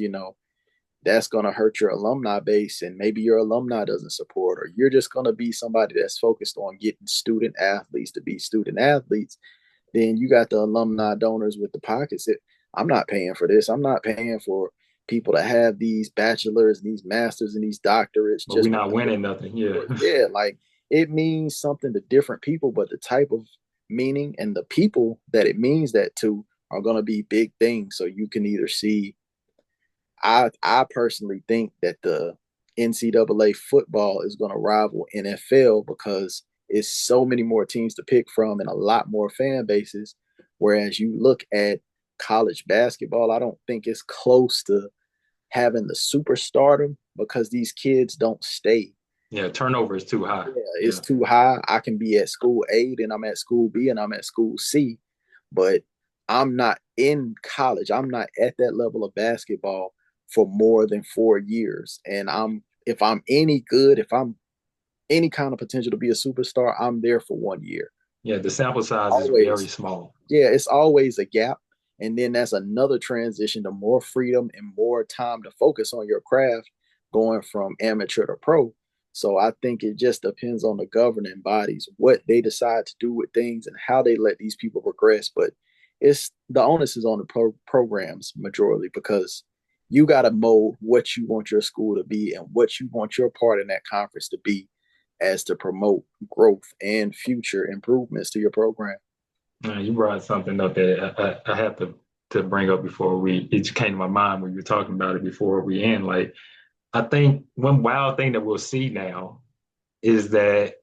that's going to hurt your alumni base and maybe your alumni doesn't support, or you're just going to be somebody that's focused on getting student athletes to be student athletes. Then you got the alumni donors with the pockets that I'm not paying for this. I'm not paying for people to have these bachelors and these masters and these doctorates but we're just not because winning nothing. Yeah. yeah, like it means something to different people, but the type of meaning and the people that it means that to are going to be big things. So you can either see, I personally think that the NCAA football is going to rival NFL because it's so many more teams to pick from and a lot more fan bases. Whereas you look at college basketball, I don't think it's close to having the superstardom because these kids don't stay. Yeah, turnover is too high. Yeah, it's Yeah. too high. I can be at school A, then I'm at school B, and I'm at school C, but I'm not in college. I'm not at that level of basketball for more than 4 years. And if I'm any good, if I'm any kind of potential to be a superstar, I'm there for 1 year. Yeah, the sample size is very Always, small. yeah, it's always a gap. And then that's another transition to more freedom and more time to focus on your craft going from amateur to pro. So I think it just depends on the governing bodies, what they decide to do with things and how they let these people progress. But it's the onus is on the programs majorly because you got to mold what you want your school to be and what you want your part in that conference to be as to promote growth and future improvements to your program. You brought something up that I have to to bring up before it just came to my mind when you were talking about it before we end. Like, I think one wild thing that we'll see now is that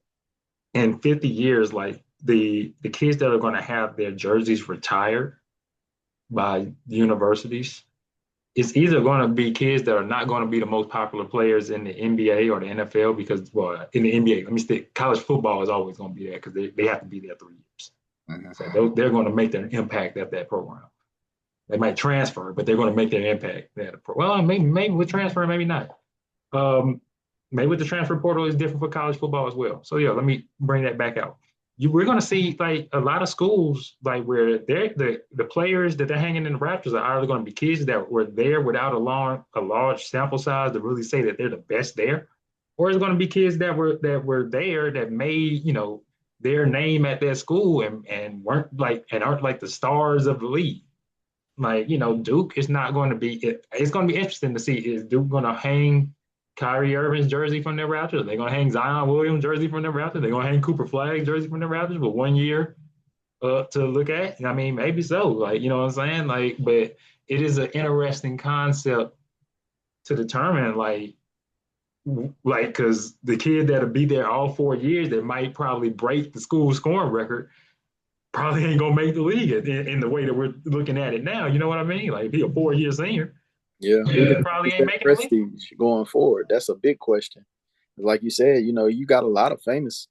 in 50 years, like the kids that are going to have their jerseys retired by universities, it's either going to be kids that are not going to be the most popular players in the NBA or the NFL because, well, in the NBA, let me stick, college football is always going to be there because they have to be there 3 years. So they're going to make their impact at that program. They might transfer, but they're going to make their impact. Well, maybe with transfer, maybe not. Um, maybe with the transfer portal is different for college football as well. So yeah, let me bring that back out. We're going to see like a lot of schools like where the players that they're hanging in the Raptors are either going to be kids that were there without a large sample size to really say that they're the best there, or it's going to be kids that were there that made their name at their school and weren't like and aren't like the stars of the league. Like, Duke is not going to be it's going to be interesting to see, is Duke going to hang Kyrie Irving's jersey from their Raptors? Are they going to hang Zion Williams jersey from their Raptors? They're going to hang Cooper Flag jersey from their Raptors for 1 year to look at? I mean, maybe so. Like, you know what I'm saying? Like, but it is an interesting concept to determine, because the kid that'll be there all 4 years that might probably break the school scoring record probably ain't gonna make the league in the way that we're looking at it now. You know what I mean? Like, be a 4 year senior, Yeah, who probably determines ain't that making the league. prestige going forward? That's a big question. Like you said, you got a lot of famous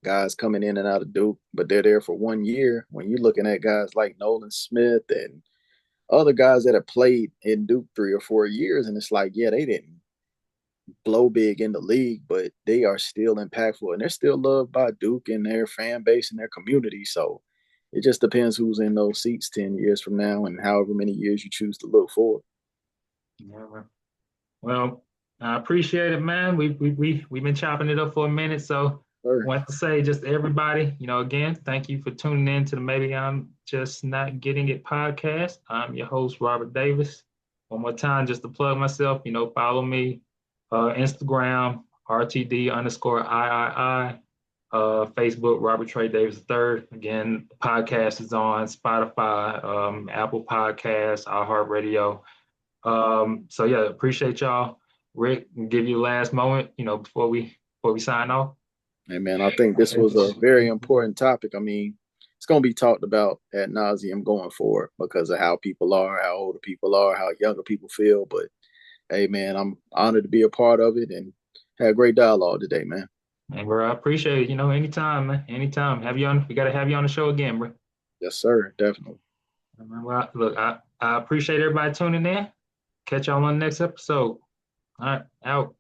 guys coming in and out of Duke, but they're there for 1 year. When you're looking at guys like Nolan Smith and other guys that have played in Duke 3 or 4 years, and it's like, yeah, they didn't blow big in the league, but they are still impactful and they're still loved by Duke and their fan base and their community. So it just depends who's in those seats 10 years from now and however many years you choose to look forward. Yeah. Well, I appreciate it, man. We've been chopping it up for a minute, so I Sure. want to say just to everybody, again, thank you for tuning in to the Maybe I'm Just Not Getting It podcast. I'm your host, Robert Davis. One more time, just to plug myself, follow me, Instagram, RTD underscore III, Facebook, Robert Trey Davis III. Again, the podcast is on Spotify, Apple Podcasts, iHeartRadio. So yeah, appreciate y'all. Rick, give you the last moment, before we sign off. Hey, man, I think this was a very important topic. I mean, it's going to be talked about ad nauseum going forward because of how people are, how older people are, how younger people feel. But hey, man, I'm honored to be a part of it and had a great dialogue today, man. And bro, I appreciate it. Anytime, man. Anytime. Have you on. We got to have you on the show again, bro. Yes, sir. Definitely. Well, look, I appreciate everybody tuning in. Catch y'all on the next episode. All right, out.